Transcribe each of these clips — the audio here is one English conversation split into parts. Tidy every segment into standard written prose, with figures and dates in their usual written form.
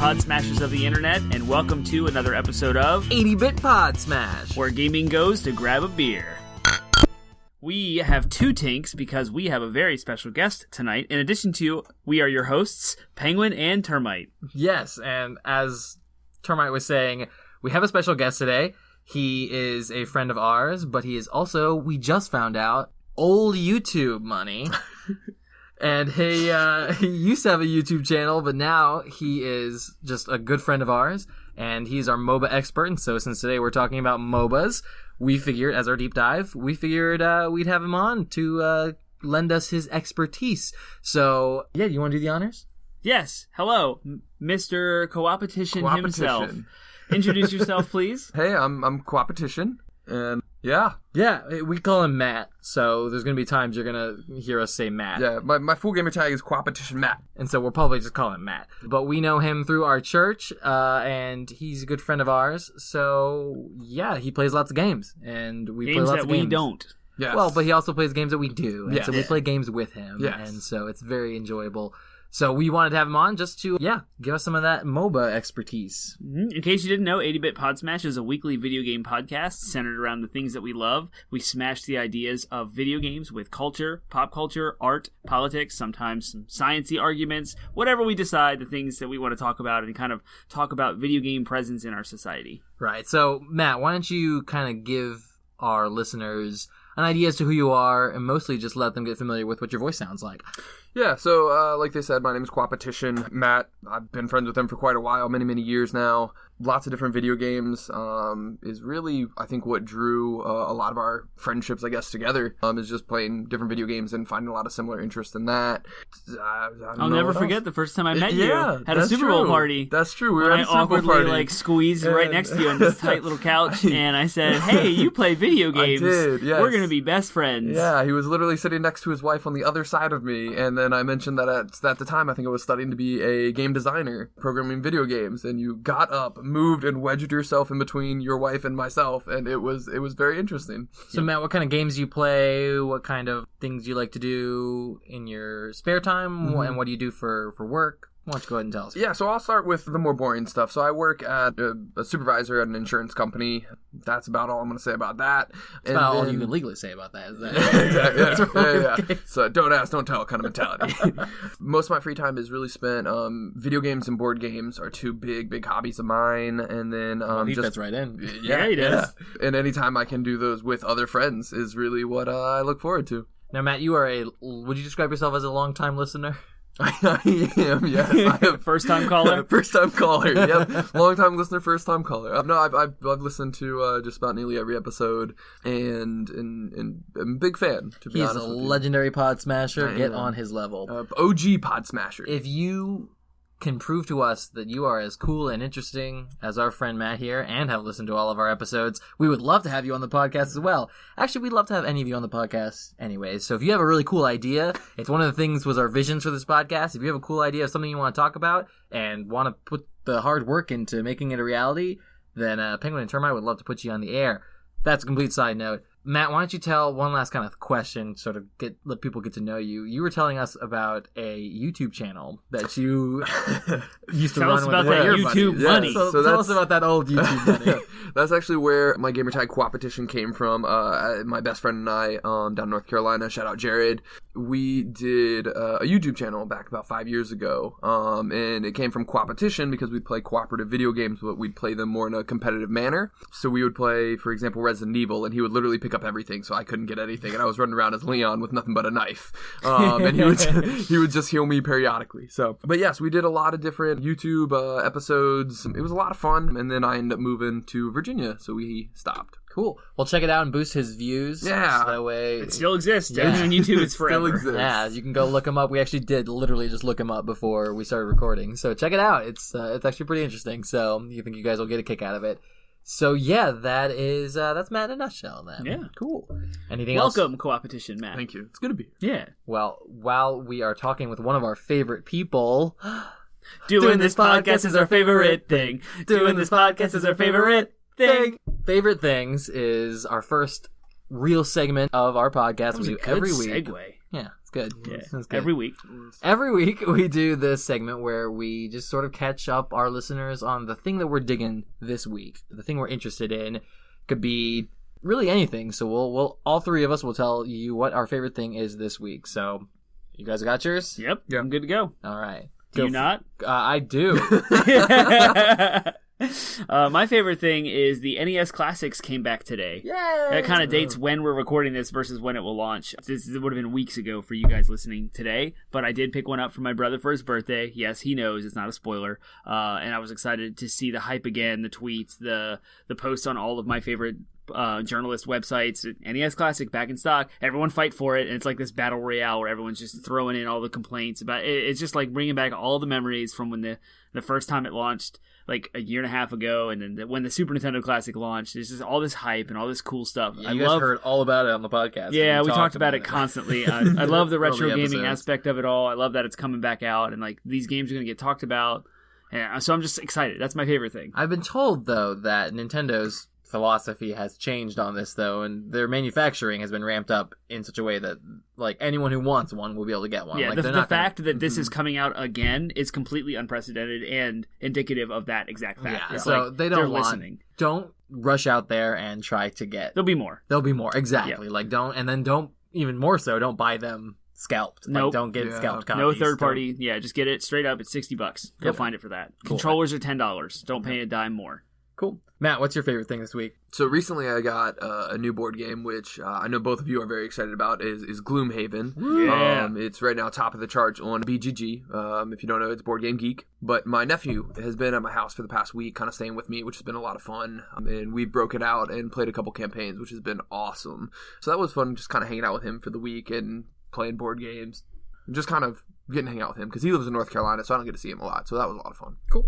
Podsmashers of the internet, and welcome to another episode of 80-bit Podsmash, where gaming goes to grab a beer. We have two tinks because we have a very special guest tonight. In addition to, we are your hosts, Penguin and Termite. Yes, and as Termite was saying, we have a special guest today. He is a friend of ours, but he is also, we just found out, old YouTube money. And he used to have a YouTube channel, but now he is just a good friend of ours, and he's our MOBA expert. And so since today we're talking about MOBAs, we figured, as our deep dive, we'd have him on to lend us his expertise. So, yeah, do you want to do the honors? Yes. Hello, Mr. Coopetition himself. Introduce yourself, please. Hey, I'm Coopatition, and yeah, we call him Matt. So there's gonna be times you're gonna hear us say Matt. Yeah, my full gamer tag is CoopatitionMatt, and so we'll probably just call him Matt. But we know him through our church, and he's a good friend of ours. So yeah, he plays lots of games, and we play lots of games that we don't. Yes. Well, but he also plays games that we do, and yes. so we play games with him, yes. And so it's very enjoyable. So we wanted to have him on just to, give us some of that MOBA expertise. In case you didn't know, 80-bit Podsmash is a weekly video game podcast centered around the things that we love. We smash the ideas of video games with culture, pop culture, art, politics, sometimes some science-y arguments, whatever we decide, the things that we want to talk about and kind of talk about video game presence in our society. Right. So, Matt, why don't you kind of give our listeners an idea as to who you are and mostly just let them get familiar with what your voice sounds like? Yeah, so like they said, my name is CoopatitionMatt. I've been friends with him for quite a while, many years now. Lots of different video games is really, I think, what drew a lot of our friendships, I guess, together, is just playing different video games and finding a lot of similar interest in that. I'll never forget the first time I met you at a Super Bowl party. That's true. We were at a Super Bowl party. Squeezed right next to you on this tight little couch, and I said, "Hey, you play video games? I did, yes. We're gonna be best friends." Yeah, he was literally sitting next to his wife on the other side of me, and then I mentioned that at the time I think I was studying to be a game designer, programming video games, and you got up, moved, and wedged yourself in between your wife and myself, and it was very interesting. So Matt, what kind of games do you play? What kind of things do you like to do in your spare time? Mm-hmm. And what do you do for work? Why don't you go ahead and tell us? Yeah, so I'll start with the more boring stuff. So I work at a supervisor at an insurance company. That's about all I'm going to say about that. That's about all you can legally say about that. Is that yeah. So don't ask, don't tell kind of mentality. Most of my free time is really spent, video games and board games are two big hobbies of mine. And then he fits right in. Yeah, he does. Yeah. And anytime I can do those with other friends is really what I look forward to. Now, Matt, you are would you describe yourself as a long-time listener? I am, yes. I am. First-time caller? First-time caller, yep. Long-time listener, first-time caller. No, I've listened to just about nearly every episode, and I'm a big fan, to be honest with you. He's a legendary pod smasher. Get on his level. OG pod smasher. If you can prove to us that you are as cool and interesting as our friend Matt here and have listened to all of our episodes, we would love to have you on the podcast as well. Actually, we'd love to have any of you on the podcast anyways. So if you have a really cool idea, it's one of the things was our visions for this podcast. If you have a cool idea of something you want to talk about and want to put the hard work into making it a reality, then Penguin and Termite would love to put you on the air. That's a complete side note. Matt, why don't you tell one last kind of question, sort of let people get to know you. You were telling us about a YouTube channel that you used to run with about that YouTube money. So tell us about that old YouTube money. That's actually where my gamertag Coopatition came from. My best friend and I, down in North Carolina, shout out Jared, we did a YouTube channel back about 5 years ago, and it came from Coopatition because we'd play cooperative video games, but we'd play them more in a competitive manner. So we would play, for example, Resident Evil, and he would literally pick up everything, so I couldn't get anything, and I was running around as Leon with nothing but a knife, and he would just heal me periodically. So, but yes, we did a lot of different YouTube episodes. It was a lot of fun, and then I ended up moving to Virginia, so we stopped. Cool. Well, check it out and boost his views. Yeah. So that way... It still exists. Yeah. On YouTube, it's forever. Still exists. Yeah, you can go look him up. We actually did literally just look him up before we started recording. So check it out. It's actually pretty interesting. So you think you guys will get a kick out of it. So yeah, that's Matt in a nutshell then. Yeah. Cool. Anything else? Welcome, CoopatitionMatt. Thank you. It's good to be here. Yeah. Well, while we are talking with one of our favorite people... Doing this podcast is our favorite thing. Doing this podcast is our favorite thing. Favorite Things is our first real segment of our podcast That was we a do good every week. segue. Yeah, it's good. Yeah. It's good. Every week. Every week we do this segment where we just sort of catch up our listeners on the thing that we're digging this week, the thing we're interested in. Could be really anything. So we'll all three of us will tell you what our favorite thing is this week. So you guys got yours? Yep. I'm good to go. All right. Do you not? I do. My favorite thing is the NES Classics came back today. Yay! That kind of dates when we're recording this versus when it will launch. This would have been weeks ago for you guys listening today, but I did pick one up for my brother for his birthday. Yes, he knows. It's not a spoiler. And I was excited to see the hype again, the tweets, the posts on all of my favorite journalist websites. NES Classic back in stock. Everyone fight for it, and it's like this battle royale where everyone's just throwing in all the complaints about it. It's just like bringing back all the memories from when the first time it launched, like a year and a half ago, and then when the Super Nintendo Classic launched. There's just all this hype and all this cool stuff. You guys heard all about it on the podcast. Yeah, we talked about it constantly. I love the retro gaming episodes. aspect of it all. I love that it's coming back out, and like these games are going to get talked about. And so I'm just excited. That's my favorite thing. I've been told, though, that Nintendo's philosophy has changed on this, though, and their manufacturing has been ramped up in such a way that like anyone who wants one will be able to get one. Yeah, like, the fact that this is coming out again is completely unprecedented and indicative of that exact fact. Yeah, It's so like they they're don't listening. Don't rush out there and try to get. There'll be more. There'll be more. Exactly. Like don't even more so. Don't buy them scalped. Like, Nope. don't get scalped copies. No third party. Yeah, just get it straight up. It's $60. You'll find it for that. Cool. Controllers are $10. Don't pay a dime more. Cool. Matt, what's your favorite thing this week? So recently I got a new board game, which I know both of you are very excited about, is Gloomhaven. Yeah. It's right now top of the charts on BGG. If you don't know, it's Board Game Geek. But my nephew has been at my house for the past week, kind of staying with me, which has been a lot of fun. And we broke it out and played a couple campaigns, which has been awesome. So that was fun, just kind of hanging out with him for the week and playing board games. And just kind of getting to hang out with him, because he lives in North Carolina, so I don't get to see him a lot. So that was a lot of fun. Cool.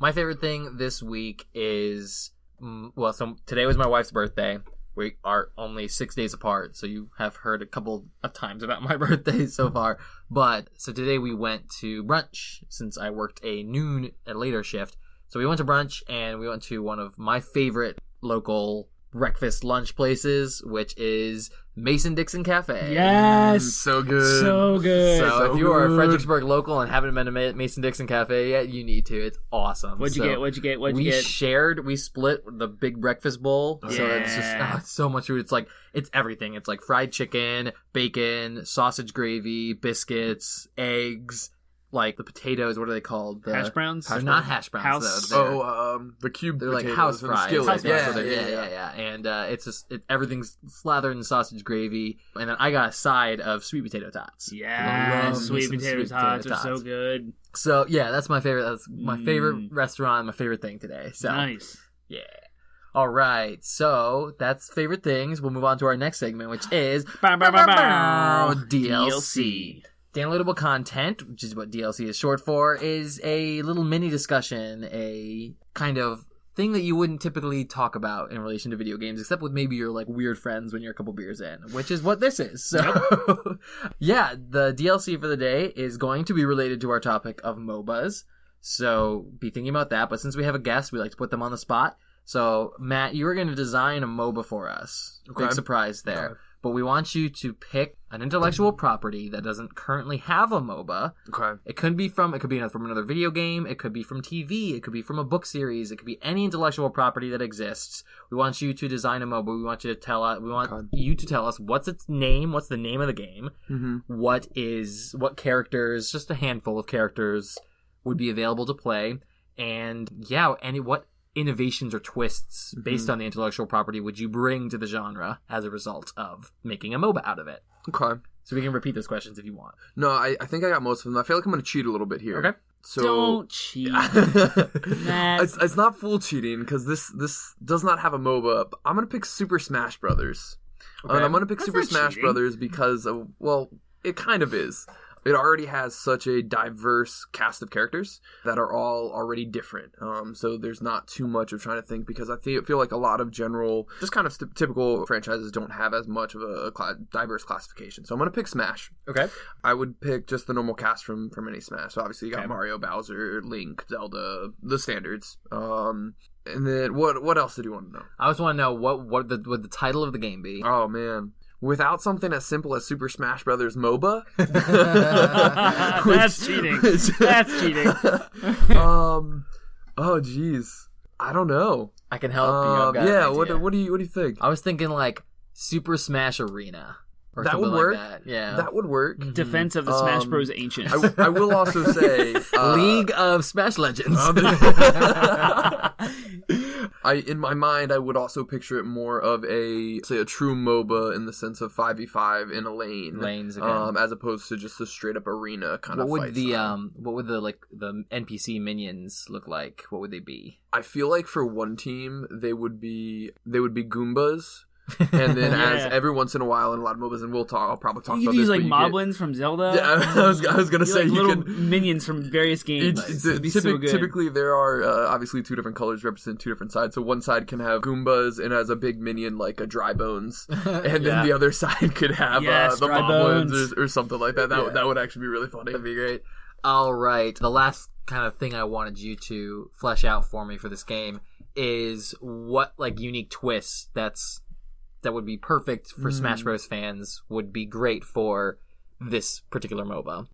My favorite thing this week is, so today was my wife's birthday. We are only 6 days apart, so you have heard a couple of times about my birthday so far. But, so today we went to brunch, since I worked a later shift. So we went to brunch, and we went to one of my favorite local breakfast lunch places, which is Mason-Dixon Cafe. Yes! So good. So good. So if you are a Fredericksburg local and haven't been to Mason-Dixon Cafe yet, you need to. It's awesome. What'd you get? We split the big breakfast bowl. So it's just it's so much food. It's everything. It's like fried chicken, bacon, sausage gravy, biscuits, eggs, like the potatoes. What are they called? Hash browns? They're not hash browns, though. The cube they're like potatoes house and the fries. skillet. Yeah. And it's just everything's slathered in sausage gravy. And then I got a side of sweet potato tots. Yeah, sweet potato tots are so good. So yeah, that's my favorite. That's my favorite restaurant. My favorite thing today. So nice. Yeah. All right, so that's favorite things. We'll move on to our next segment, which is DLC. Downloadable content, which is what DLC is short for, is a little mini discussion, a kind of thing that you wouldn't typically talk about in relation to video games, except with maybe your like weird friends when you're a couple beers in, which is what this is. So, yeah, the DLC for the day is going to be related to our topic of MOBAs. So be thinking about that. But since we have a guest, we like to put them on the spot. So Matt, you were going to design a MOBA for us. Okay. Big surprise there. Okay. But we want you to pick an intellectual property that doesn't currently have a MOBA. Okay. It could be from another video game. It could be from TV. It could be from a book series. It could be any intellectual property that exists. We want you to design a MOBA. We want you to tell us. You to tell us what's its name. What's the name of the game? Mm-hmm. What characters? Just a handful of characters would be available to play. And yeah, what innovations or twists based on the intellectual property would you bring to the genre as a result of making a MOBA out of it? Okay. So we can repeat those questions if you want. No, I think I got most of them. I feel like I'm going to cheat a little bit here. Okay. So don't cheat. It's not full cheating because this does not have a MOBA. I'm going to pick Super Smash Brothers. Okay. And I'm going to pick Super Smash cheating. Brothers because of, well, it kind of is. It already has such a diverse cast of characters that are all already different. So there's not too much of trying to think because I feel like a lot of general, just kind of typical franchises don't have as much of a diverse classification. So I'm going to pick Smash. Okay. I would pick just the normal cast from any Smash. So obviously you got Mario, Bowser, Link, Zelda, the standards. And then what else did you want to know? I just want to know what would the title of the game be? Oh man. Without something as simple as Super Smash Brothers MOBA? That's cheating. That's cheating. Oh jeez. I don't know. I can help you. I've got an Yeah, idea. what do you think? I was thinking like Super Smash Arena. Or That something would work. Like that. Yeah. That would work. Defense of the Smash Bros. Ancients. I will also say League of Smash Legends. In my mind, I would also picture it more of a true MOBA in the sense of 5v5 in a lane, Lanes again. as opposed to just a straight up arena kind of what fight. What would the NPC minions look like? What would they be? I feel like for one team, they would be Goombas. And then as every once in a while in a lot of MOBAs, and I'll probably talk you about could use this. like moblins from Zelda. Yeah, I was gonna say like you little can minions from various games. It'd be so good. Typically, there are obviously two different colors represent two different sides. So one side can have Goombas and has a big minion like a Dry Bones, and then the other side could have the moblins or something like that. That would actually be really funny. That'd be great. All right, the last kind of thing I wanted you to flesh out for me for this game is what like unique twists that would be perfect for Smash Bros. Fans would be great for this particular MOBA.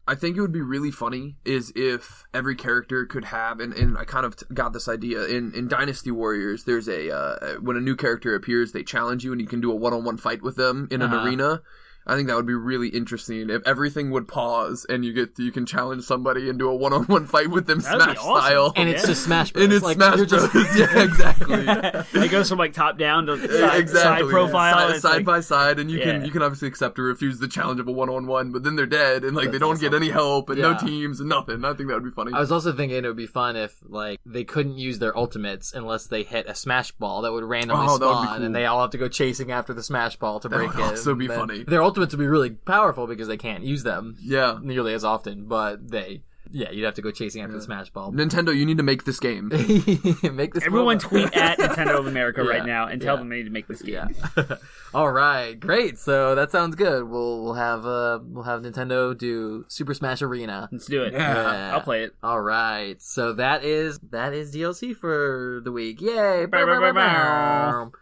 I think it would be really funny is if every character could have, and I kind of got this idea, in Dynasty Warriors, there's when a new character appears, they challenge you and you can do a one-on-one fight with them in an arena. I think that would be really interesting if everything would pause and you can challenge somebody and do a one-on-one fight with them Smash awesome. style. And it's just Smash Bros. And it's like, Smash Bros. Yeah, exactly. It goes from like top down to side Exactly. profile. Side by side, and you can obviously accept or refuse the challenge of a one-on-one, but then they're dead and like they don't get any help and no teams and nothing. I think that would be funny. I was also thinking it would be fun if like they couldn't use their ultimates unless they hit a Smash Ball that would randomly that would be spawn, cool. and they all have to go chasing after the Smash Ball to break would it. also be And then funny. Their ultimates would be really powerful because they can't use them nearly as often, but you'd have to go chasing after the Smash Ball. Nintendo, you need to make this game. Make this Everyone MOBA. tweet at Nintendo of America right now and tell them they need to make this game. Yeah. All right, great. So that sounds good. We'll have Nintendo do Super Smash Arena. Let's do it. Yeah. I'll play it. All right. So that is DLC for the week. Yay!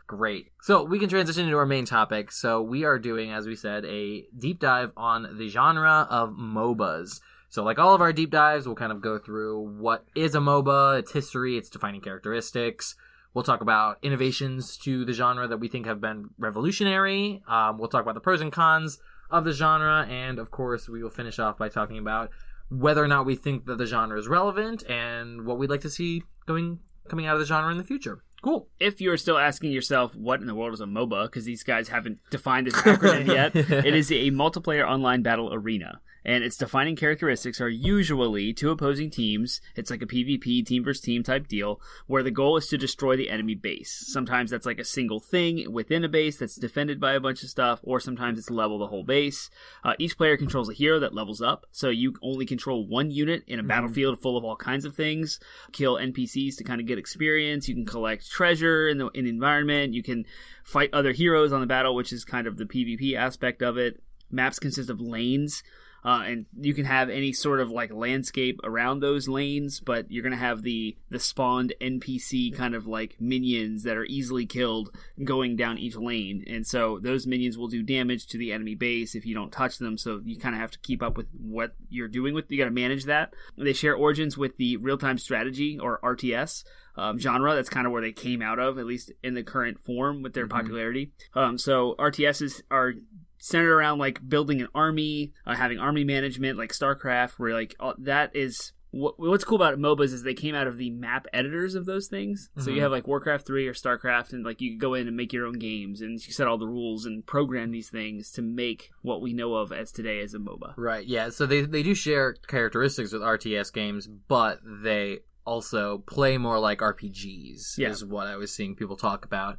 Great. So we can transition into our main topic. So we are doing, as we said, a deep dive on the genre of MOBAs. So like all of our deep dives, we'll kind of go through what is a MOBA, its history, its defining characteristics. We'll talk about innovations to the genre that we think have been revolutionary. We'll talk about the pros and cons of the genre. And of course, we will finish off by talking about whether or not we think that the genre is relevant and what we'd like to see coming out of the genre in the future. Cool. If you're still asking yourself what in the world is a MOBA, because these guys haven't defined this acronym yet, it is a multiplayer online battle arena. And its defining characteristics are usually two opposing teams. It's like a PvP, team versus team type deal, where the goal is to destroy the enemy base. Sometimes that's like a single thing within a base that's defended by a bunch of stuff, or sometimes it's level the whole base. Each player controls a hero that levels up, so you only control one unit in a battlefield full of all kinds of things. Kill NPCs to kind of get experience. You can collect treasure in the environment. You can fight other heroes on the battle, which is kind of the PvP aspect of it. Maps consist of lanes. And you can have any sort of like landscape around those lanes, but you're going to have the spawned NPC kind of like minions that are easily killed going down each lane. And so those minions will do damage to the enemy base if you don't touch them. So you kind of have to keep up with what you're doing you got to manage that. They share origins with the real-time strategy or RTS genre. That's kind of where they came out of, at least in the current form with their popularity. So RTSs are centered around like building an army, having army management like StarCraft, where like that is what's cool about MOBAs is they came out of the map editors of those things. So you have like Warcraft 3 or StarCraft, and like you can go in and make your own games and you set all the rules and program these things to make what we know of as today as a MOBA. Right. Yeah. So they do share characteristics with RTS games, but they also play more like RPGs. Is what I was seeing people talk about.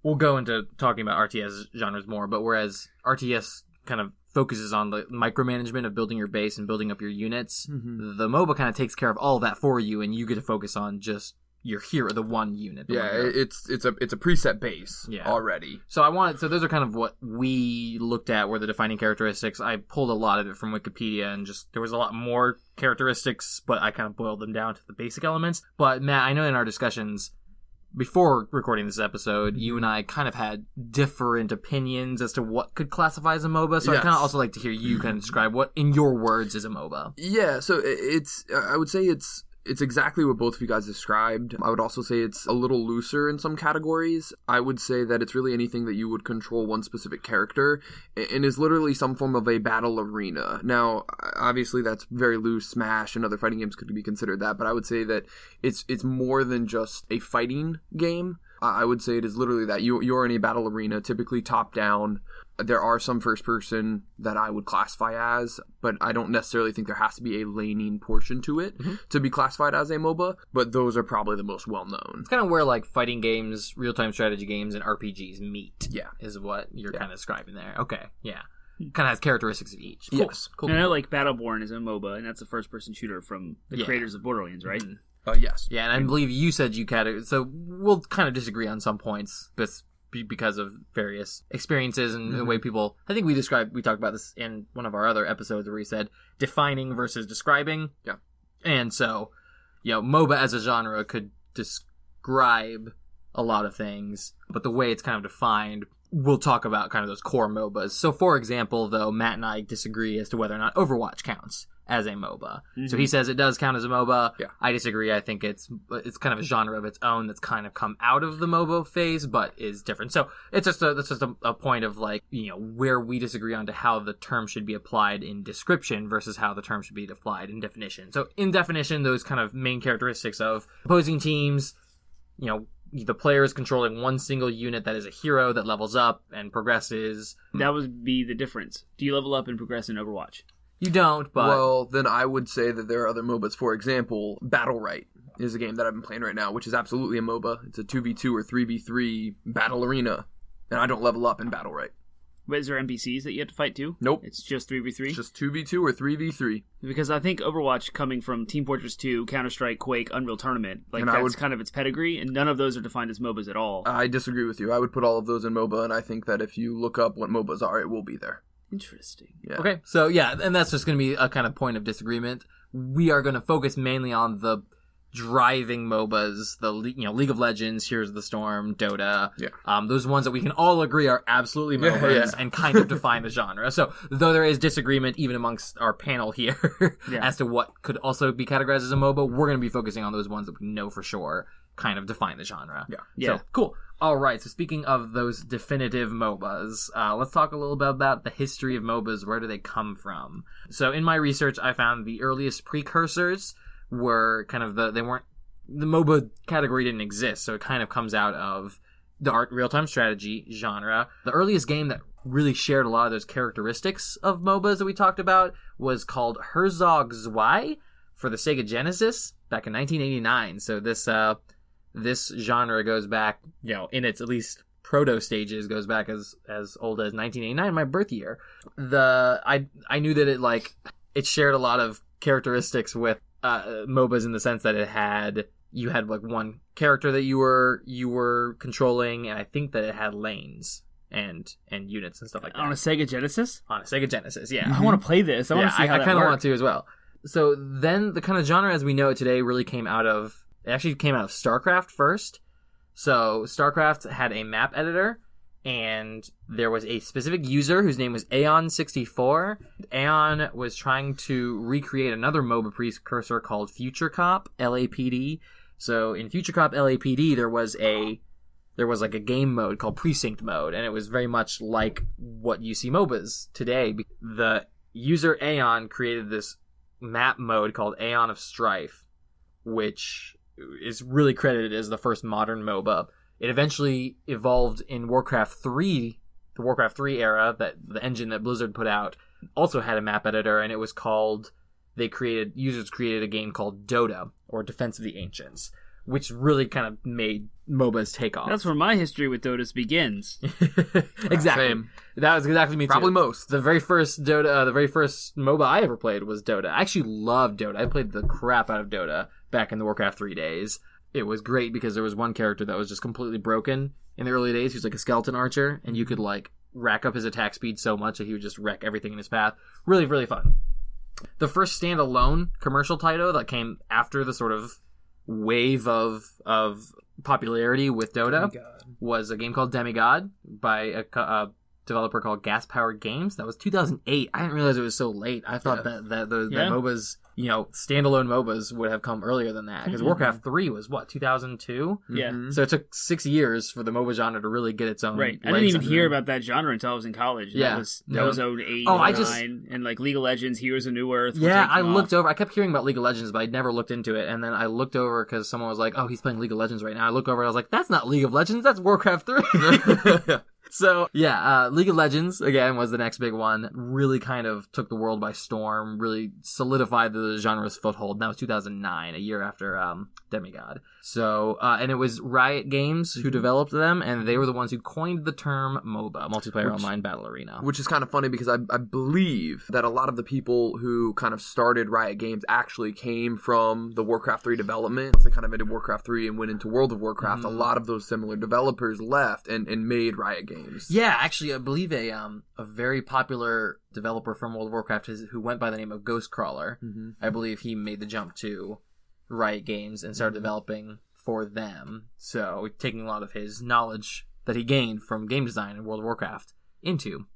We'll go into talking about RTS genres more, but whereas RTS kind of focuses on the micromanagement of building your base and building up your units, the MOBA kind of takes care of all of that for you, and you get to focus on just your hero, the one unit. Yeah, it's a preset base already. So those are kind of what we looked at were the defining characteristics. I pulled a lot of it from Wikipedia, and just there was a lot more characteristics, but I kind of boiled them down to the basic elements. But Matt, I know in our discussions before recording this episode, you and I kind of had different opinions as to what could classify as a MOBA. So I kind of also like to hear you kind of describe what, in your words, is a MOBA. Yeah, so I would say it's exactly what both of you guys described. I would also say it's a little looser in some categories. I would say that it's really anything that you would control one specific character and is literally some form of a battle arena. Now, obviously that's very loose. Smash and other fighting games could be considered that, but I would say that it's more than just a fighting game. I would say it is literally that. You're in a battle arena, typically top down. There are some first person that I would classify as, but I don't necessarily think there has to be a laning portion to it to be classified as a MOBA, but those are probably the most well known. It's kind of where like fighting games, real-time strategy games, and RPGs meet. Yeah. Is what you're kind of describing there. Okay, yeah. Kind of has characteristics of each. Cool. Yes. Cool. And I know like Battleborn is a MOBA, and that's a first-person shooter from the creators of Borderlands, right? Yes. Yeah, and I believe you said you so we'll kind of disagree on some points, but because of various experiences and the way people, I think we talked about this in one of our other episodes where we said defining versus describing. Yeah. And so, MOBA as a genre could describe a lot of things, but the way it's kind of defined, we'll talk about kind of those core MOBAs. So for example, though, Matt and I disagree as to whether or not Overwatch counts as a MOBA. So he says it does count as a MOBA. Yeah. I disagree. I think it's kind of a genre of its own that's kind of come out of the MOBA phase, but is different. So that's just a point of like, where we disagree on to how the term should be applied in description versus how the term should be applied in definition. So in definition, those kind of main characteristics of opposing teams, the player is controlling one single unit that is a hero that levels up and progresses. That would be the difference. Do you level up and progress in Overwatch? You don't, but... Well, then I would say that there are other MOBAs. For example, Battle Right is a game that I've been playing right now, which is absolutely a MOBA. It's a 2v2 or 3v3 battle arena, and I don't level up in Battle Right. But is there NPCs that you have to fight too? Nope. It's just 3v3? It's just 2v2 or 3v3. Because I think Overwatch, coming from Team Fortress 2, Counter-Strike, Quake, Unreal Tournament, that's kind of its pedigree, and none of those are defined as MOBAs at all. I disagree with you. I would put all of those in MOBA, and I think that if you look up what MOBAs are, it will be there. Interesting. Yeah. Okay, so and that's just going to be a kind of point of disagreement. We are going to focus mainly on the driving MOBAs, the League of Legends, Heroes of the Storm, Dota. Yeah. Those ones that we can all agree are absolutely MOBAs and kind of define the genre. So though there is disagreement even amongst our panel here as to what could also be categorized as a MOBA, we're going to be focusing on those ones that we know for sure kind of define the genre. Yeah. So cool. All right, so speaking of those definitive MOBAs, let's talk a little bit about the history of MOBAs. Where do they come from? So in my research, I found the earliest precursors were kind of the MOBA category didn't exist, so it kind of comes out of the real-time strategy genre. The earliest game that really shared a lot of those characteristics of MOBAs that we talked about was called Herzog Zwei for the Sega Genesis back in 1989. So this genre goes back, in its at least proto stages, goes back as old as 1989, my birth year. I knew that it shared a lot of characteristics with MOBAs in the sense that you had like one character that you were controlling, and I think that it had lanes and units and stuff like that. On a Sega Genesis? On a Sega Genesis, yeah. I want to play this. I want to see how that works. I kind of want to as well. So then the kind of genre as we know it today really came out of StarCraft first. So StarCraft had a map editor, and there was a specific user whose name was Aeon64. Aeon was trying to recreate another MOBA precursor called Future Cop, LAPD. So in Future Cop LAPD, there was like a game mode called Precinct Mode, and it was very much like what you see MOBAs today. The user Aeon created this map mode called Aeon of Strife, which is really credited as the first modern MOBA. It eventually evolved in Warcraft 3, the Warcraft 3 era, that the engine that Blizzard put out also had a map editor, and it was called, users created a game called Dota, or Defense of the Ancients, which really kind of made MOBAs take off. That's where my history with Dotas begins. Exactly. Same. That was exactly me too. Probably most. The very first Dota, the very first MOBA I ever played was Dota. I actually loved Dota. I played the crap out of Dota back in the Warcraft 3 days. it was great because there was one character that was just completely broken in the early days. He was like a skeleton archer, and you could like rack up his attack speed so much that he would just wreck everything in his path. Really, really fun. The first standalone commercial title that came after the sort of wave of popularity with Dota was a game called Demigod by a developer called Gas Powered Games. That was 2008. I didn't realize it was so late. I thought that MOBAs, standalone MOBAs would have come earlier than that, because Warcraft 3 was 2002? Yeah. So it took 6 years for the MOBA genre to really get its own Right. I didn't even hear about that genre until I was in college. Yeah. That was 08, Oh, 09, and like League of Legends, Heroes of New Earth. Yeah, I looked over. I kept hearing about League of Legends, but I never looked into it. And then I looked over because someone was like, "Oh, he's playing League of Legends right now." I looked over and I was like, "That's not League of Legends. That's Warcraft 3." So, yeah, League of Legends, again, was the next big one. Really kind of took the world by storm, really solidified the genre's foothold. And that was 2009, a year after Demigod. So, and it was Riot Games who developed them, and they were the ones who coined the term MOBA, Multiplayer Online Battle Arena. Which is kind of funny because I believe that a lot of the people who kind of started Riot Games actually came from the Warcraft 3 development. Once they kind of ended Warcraft 3 and went into World of Warcraft, a lot of those similar developers left and made Riot Games. Yeah, actually, I believe a very popular developer from World of Warcraft who went by the name of Ghostcrawler. I believe he made the jump to Riot Games and started developing for them. So taking a lot of his knowledge that he gained from game design in World of Warcraft into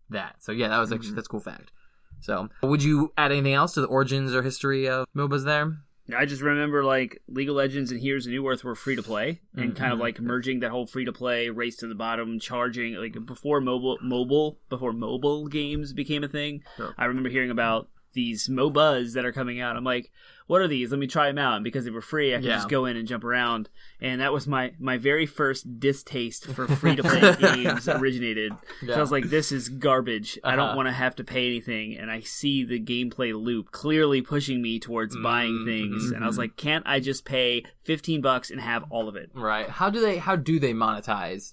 that. So yeah, that was actually that's a cool fact. So would you add anything else to the origins or history of MOBAs there? I just remember like League of Legends and Heroes of New Earth were free to play, and kind of like merging that whole free to play race to the bottom, charging like before mobile games became a thing. Oh. I remember hearing about these MOBAs that are coming out. I'm like, what are these? Let me try them out. And because they were free, I could just go in and jump around. And that was my very first distaste for free-to-play games originated. Yeah. So I was like, this is garbage. I don't want to have to pay anything. And I see the gameplay loop clearly pushing me towards buying things. And I was like, can't I just pay $15 and have all of it? Right. How do they typically monetize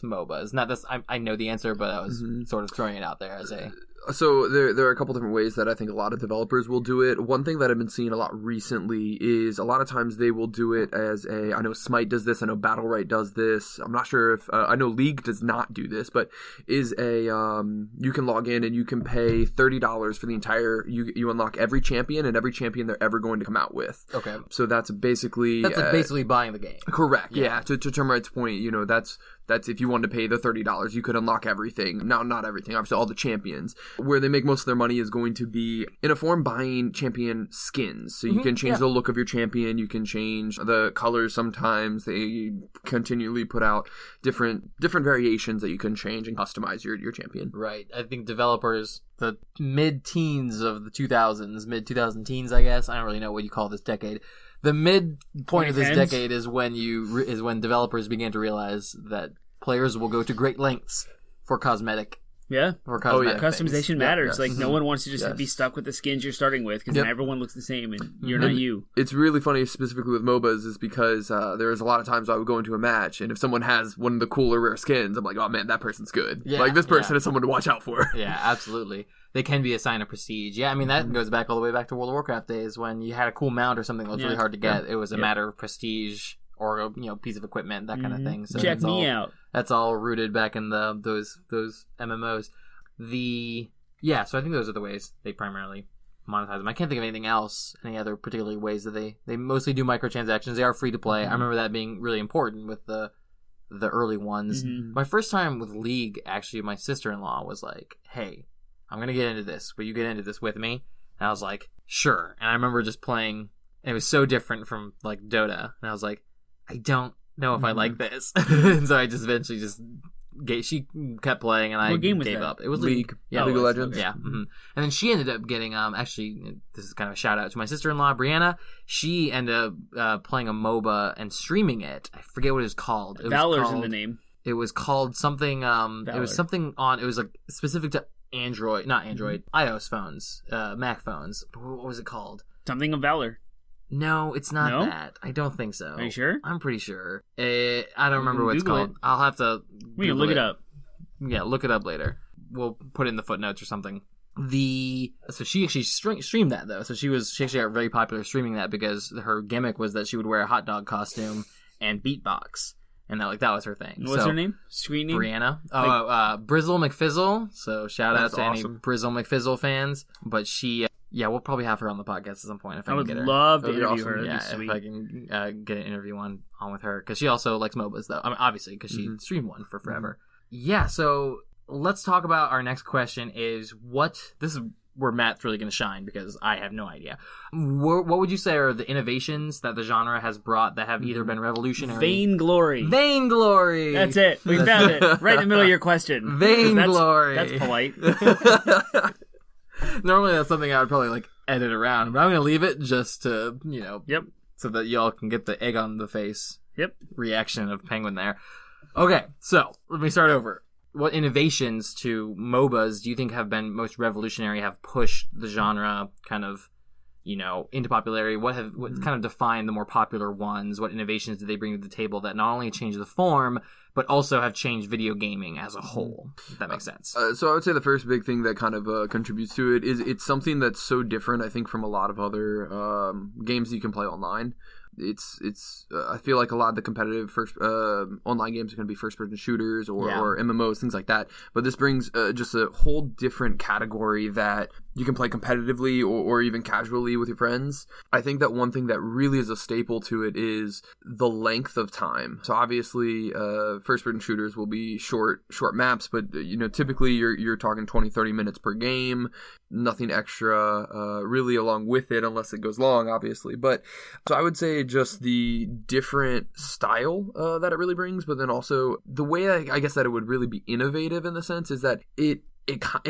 MOBAs? Not this, I know the answer, but I was sort of throwing it out there as a... So there are a couple different ways that I think a lot of developers will do it. One thing that I've been seeing a lot recently is a lot of times they will do it as I know Smite does this, I know Battlerite does this. I'm not sure if I know League does not do this, but is you can log in and you can pay $30 for the entire. You unlock every champion and every champion they're ever going to come out with. Okay. So that's basically basically buying the game. Correct. Yeah. To Termite's point, that's if you wanted to pay the $30, you could unlock everything. Now, not everything, obviously all the champions. Where they make most of their money is going to be, in a form, buying champion skins. So you can change the look of your champion, you can change the colors sometimes. They continually put out different variations that you can change and customize your champion. Right. I think developers, the mid-teens of the 2000s, mid-2000 teens, I guess, I don't really know what you call this decade. The midpoint of this decade is when developers began to realize that players will go to great lengths for cosmetic. Yeah. For cosmetic customization things. matters. Like no one wants to just be stuck with the skins you're starting with, because then everyone looks the same and you're not you. It's really funny, specifically with MOBAs, is because there's a lot of times I would go into a match, and if someone has one of the cooler rare skins, I'm like, oh man, that person's good. Yeah, like this person is someone to watch out for. Yeah, absolutely. They can be a sign of prestige. Yeah, I mean, that goes back all the way back to World of Warcraft days when you had a cool mount or something that was really hard to get. It was a matter of prestige or a piece of equipment, that kind of thing. So check me out. That's all rooted back in those MMOs. So I think those are the ways they primarily monetize them. I can't think of anything else, any other particular ways that they mostly do microtransactions. They are free to play. I remember that being really important with the early ones. My first time with League, actually, my sister-in-law was like, hey, I'm going to get into this. Will you get into this with me? And I was like, sure. And I remember just playing. It was so different from like Dota. And I was like, I don't know if I like this. And so I just eventually she kept playing and I gave up. It was League. Yeah, League of Legends. Yeah. And then she ended up getting, actually, this is kind of a shout out to my sister-in-law, Brianna. She ended up playing a MOBA and streaming it. I forget what it was called. Valor's in the name. It was called something, Valor. It was something it was like specific to iOS phones, Mac phones. What was it called? Something of Valor. No, it's not that. I don't think so. Are you sure? I'm pretty sure. I don't remember what it's called. I'll have to We can look it up. Yeah, look it up later. We'll put it in the footnotes or something. So she actually streamed that though. So she actually got very popular streaming that because her gimmick was that she would wear a hot dog costume and beatbox, and that was her thing. What's her name? Screen name? Brianna. Brizzle McFizzle. So shout out to awesome. any Brizzle McFizzle fans. But she, we'll probably have her on the podcast at some point if I can get her. I would love to That'd be interview awesome. her. Yeah, That'd be if I can get an interview on with her, because she also likes MOBAs though. I mean, obviously, because she streamed one for forever. Yeah, so let's talk about our next question. This is where Matt's really going to shine because I have no idea. What would you say are the innovations that the genre has brought that have either been revolutionary? Vainglory. Vainglory. That's it. We found it right in the middle of your question. Vainglory. That's polite. Normally, that's something I would probably like edit around, but I'm going to leave it just to Yep. so that y'all can get the egg on the face. Yep. Reaction of Penguin there. Okay, so let me start over. What innovations to MOBAs do you think have been most revolutionary, have pushed the genre kind of, into popularity? What kind of defined the more popular ones? What innovations did they bring to the table that not only changed the form, but also have changed video gaming as a whole, if that makes sense? So I would say the first big thing that kind of contributes to it is it's something that's so different, I think, from a lot of other games that you can play online. It's I feel like a lot of the competitive first online games are going to be first-person shooters or MMOs, things like that. But this brings just a whole different category that you can play competitively or even casually with your friends. I think that one thing that really is a staple to it is the length of time. So obviously, first-person shooters will be short maps, but typically you're talking 20-30 minutes per game. Nothing extra really along with it unless it goes long, obviously. But so I would say just the different style that it really brings, but then also the way I guess that it would really be innovative in the sense is that it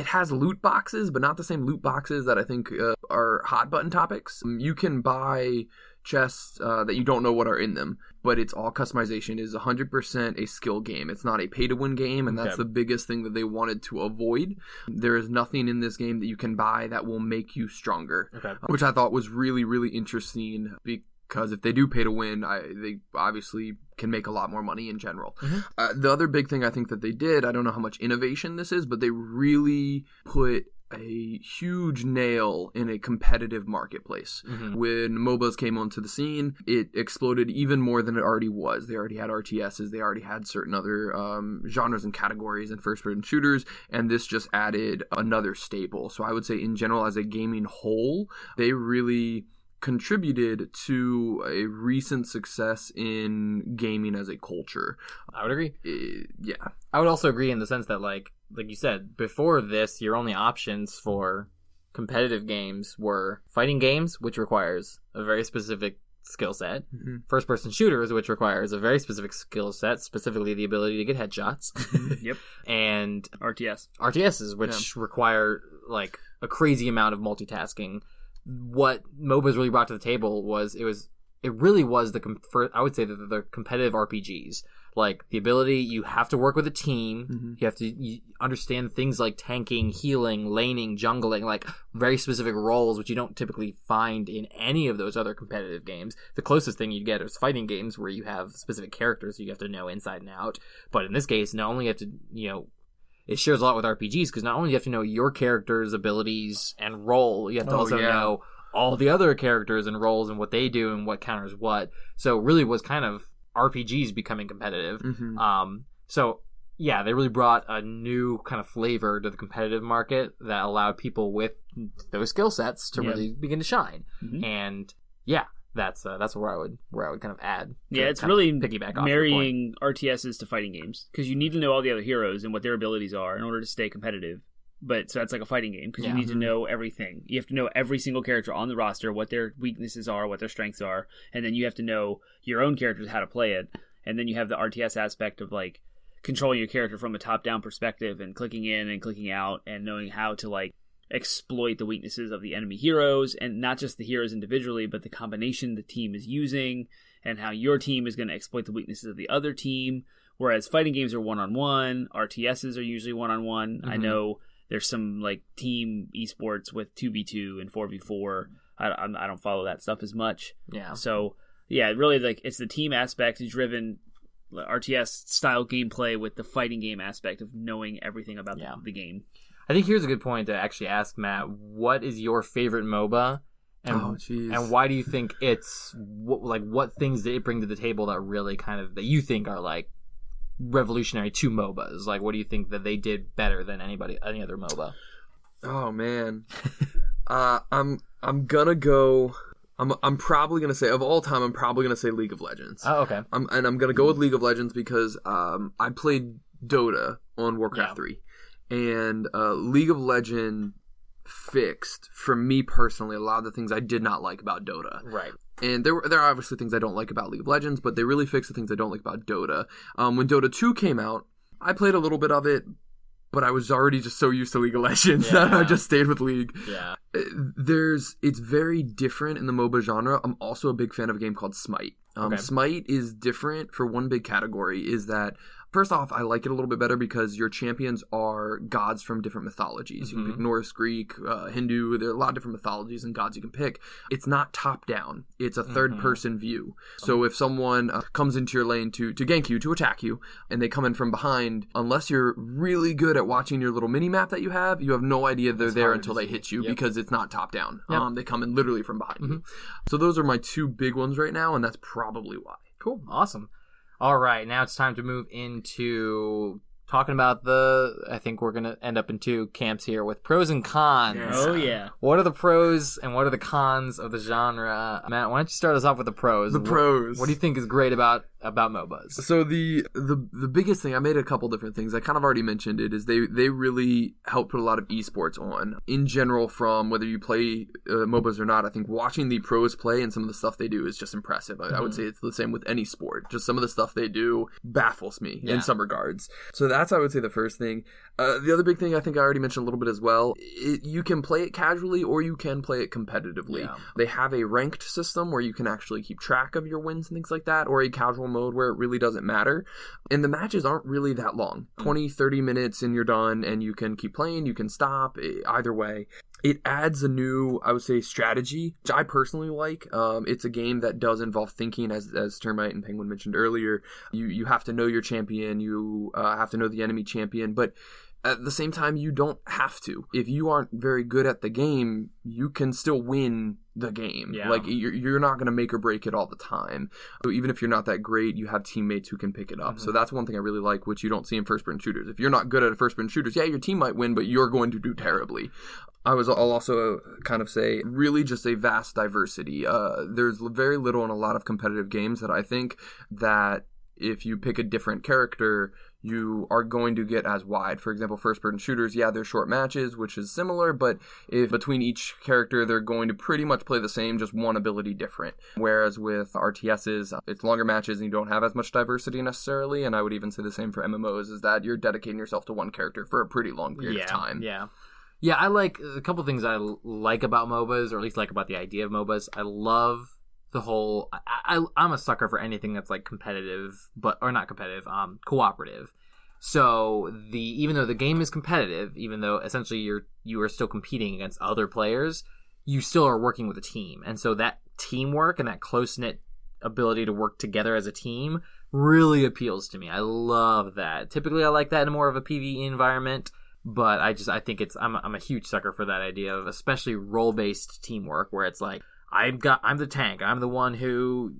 has loot boxes, but not the same loot boxes that I think are hot button topics. You can buy chests that you don't know what are in them, but it's all customization. It is 100% a skill game. It's not a pay-to-win game, and that's the biggest thing that they wanted to avoid. There is nothing in this game that you can buy that will make you stronger, which I thought was really, really interesting because if they do pay to win, they obviously can make a lot more money in general. The other big thing I think that they did, I don't know how much innovation this is, but they really put a huge nail in a competitive marketplace. When MOBAs came onto the scene, it exploded even more than it already was. They already had RTSs, they already had certain other genres and categories and first-person shooters, and this just added another staple. So I would say in general, as a gaming whole, they really contributed to a recent success in gaming as a culture. I would agree. Yeah. I would also agree in the sense that, like you said, before this, your only options for competitive games were fighting games, which requires a very specific skill set, first-person shooters, which requires a very specific skill set, specifically the ability to get headshots, and RTSs, which require like a crazy amount of multitasking. What MOBAs really brought to the table was it really was I would say the competitive RPGs. Like the ability, you have to work with a team. You have to understand things like tanking, healing, laning, jungling, like very specific roles, which you don't typically find in any of those other competitive games. The closest thing you'd get is fighting games where you have specific characters you have to know inside and out. But in this case, not only you have to, it shares a lot with RPGs because not only do you have to know your character's abilities and role, you have to also know all the other characters and roles and what they do and what counters what. So it really was kind of RPGs becoming competitive. So yeah, they really brought a new kind of flavor to the competitive market that allowed people with those skill sets to really begin to shine. And yeah, that's where I would kind of add. Yeah, it's really piggyback off marrying RTSs to fighting games because you need to know all the other heroes and what their abilities are in order to stay competitive. But so that's like a fighting game because you need to know everything. You have to know every single character on the roster, what their weaknesses are, what their strengths are, and then you have to know your own characters how to play it. And then you have the RTS aspect of like controlling your character from a top-down perspective and clicking in and clicking out and knowing how to like exploit the weaknesses of the enemy heroes, and not just the heroes individually, but the combination the team is using and how your team is going to exploit the weaknesses of the other team. Whereas fighting games are one-on-one, RTSs are usually one-on-one. I know there's some like team esports with 2v2 and 4v4. I don't follow that stuff as much. Yeah. So yeah, really like it's the team aspect driven RTS style gameplay with the fighting game aspect of knowing everything about the game. I think here's a good point to actually ask Matt. What is your favorite MOBA? And why do you think it's what things did it bring to the table that really that you think are like revolutionary to MOBAs? Like, what do you think that they did better than any other MOBA? Oh man, I'm gonna go. I'm probably gonna say of all time. I'm probably gonna say League of Legends. Oh, okay. I'm gonna go with League of Legends because I played Dota on Warcraft 3, and League of Legends fixed, for me personally, a lot of the things I did not like about Dota. Right. And there are obviously things I don't like about League of Legends, but they really fixed the things I don't like about Dota. When Dota 2 came out, I played a little bit of it, but I was already just so used to League of Legends that I just stayed with League. Yeah. It's very different in the MOBA genre. I'm also a big fan of a game called Smite. Smite is different for one big category, is that first off, I like it a little bit better because your champions are gods from different mythologies. You can pick Norse, Greek, Hindu. There are a lot of different mythologies and gods you can pick. It's not top-down. It's a third-person view. So if someone comes into your lane to gank you, to attack you, and they come in from behind, unless you're really good at watching your little mini-map that you have no idea they're there until they hit you because it's not top-down. Yep. They come in literally from behind you. So those are my two big ones right now, and that's probably why. Cool. Awesome. All right, now it's time to move into talking about I think we're going to end up in two camps here with pros and cons. Yes. Oh, yeah. What are the pros and what are the cons of the genre? Matt, why don't you start us off with the pros? What do you think is great about MOBAs? So the biggest thing, I made a couple different things. I kind of already mentioned it, is they really help put a lot of esports on. In general, from whether you play MOBAs or not, I think watching the pros play and some of the stuff they do is just impressive. I would say it's the same with any sport. Just some of the stuff they do baffles me in some regards. So that's, I would say, the first thing. The other big thing, I think I already mentioned a little bit as well, you can play it casually or you can play it competitively. Yeah. They have a ranked system where you can actually keep track of your wins and things like that, or a casual mode where it really doesn't matter. And the matches aren't really that long. 20, 30 minutes and you're done, and you can keep playing, you can stop, either way. It adds a new, I would say, strategy, which I personally like. It's a game that does involve thinking, as Termite and Penguin mentioned earlier. You have to know your champion, you have to know the enemy champion, but at the same time, you don't have to. If you aren't very good at the game, you can still win the game. Yeah. Like, you're not going to make or break it all the time. So even if you're not that great, you have teammates who can pick it up. So that's one thing I really like, which you don't see in first-person shooters. If you're not good at first-person shooters, your team might win, but you're going to do terribly. I'll also kind of say really just a vast diversity. There's very little in a lot of competitive games that I think that if you pick a different character, you are going to get as wide. For example, first-person shooters, they're short matches, which is similar, but if between each character, they're going to pretty much play the same, just one ability different. Whereas with RTSs, it's longer matches and you don't have as much diversity necessarily, and I would even say the same for MMOs, is that you're dedicating yourself to one character for a pretty long period of time. Yeah, I like a couple things I like about MOBAs, or at least like about the idea of MOBAs. I love the whole... I'm a sucker for anything that's like competitive, or not competitive, cooperative. So even though the game is competitive, even though essentially you are still competing against other players, you still are working with a team. And so that teamwork and that close-knit ability to work together as a team really appeals to me. I love that. Typically I like that in more of a PvE environment. But I think I'm a huge sucker for that idea of especially role-based teamwork, where it's like I'm the tank, I'm the one who,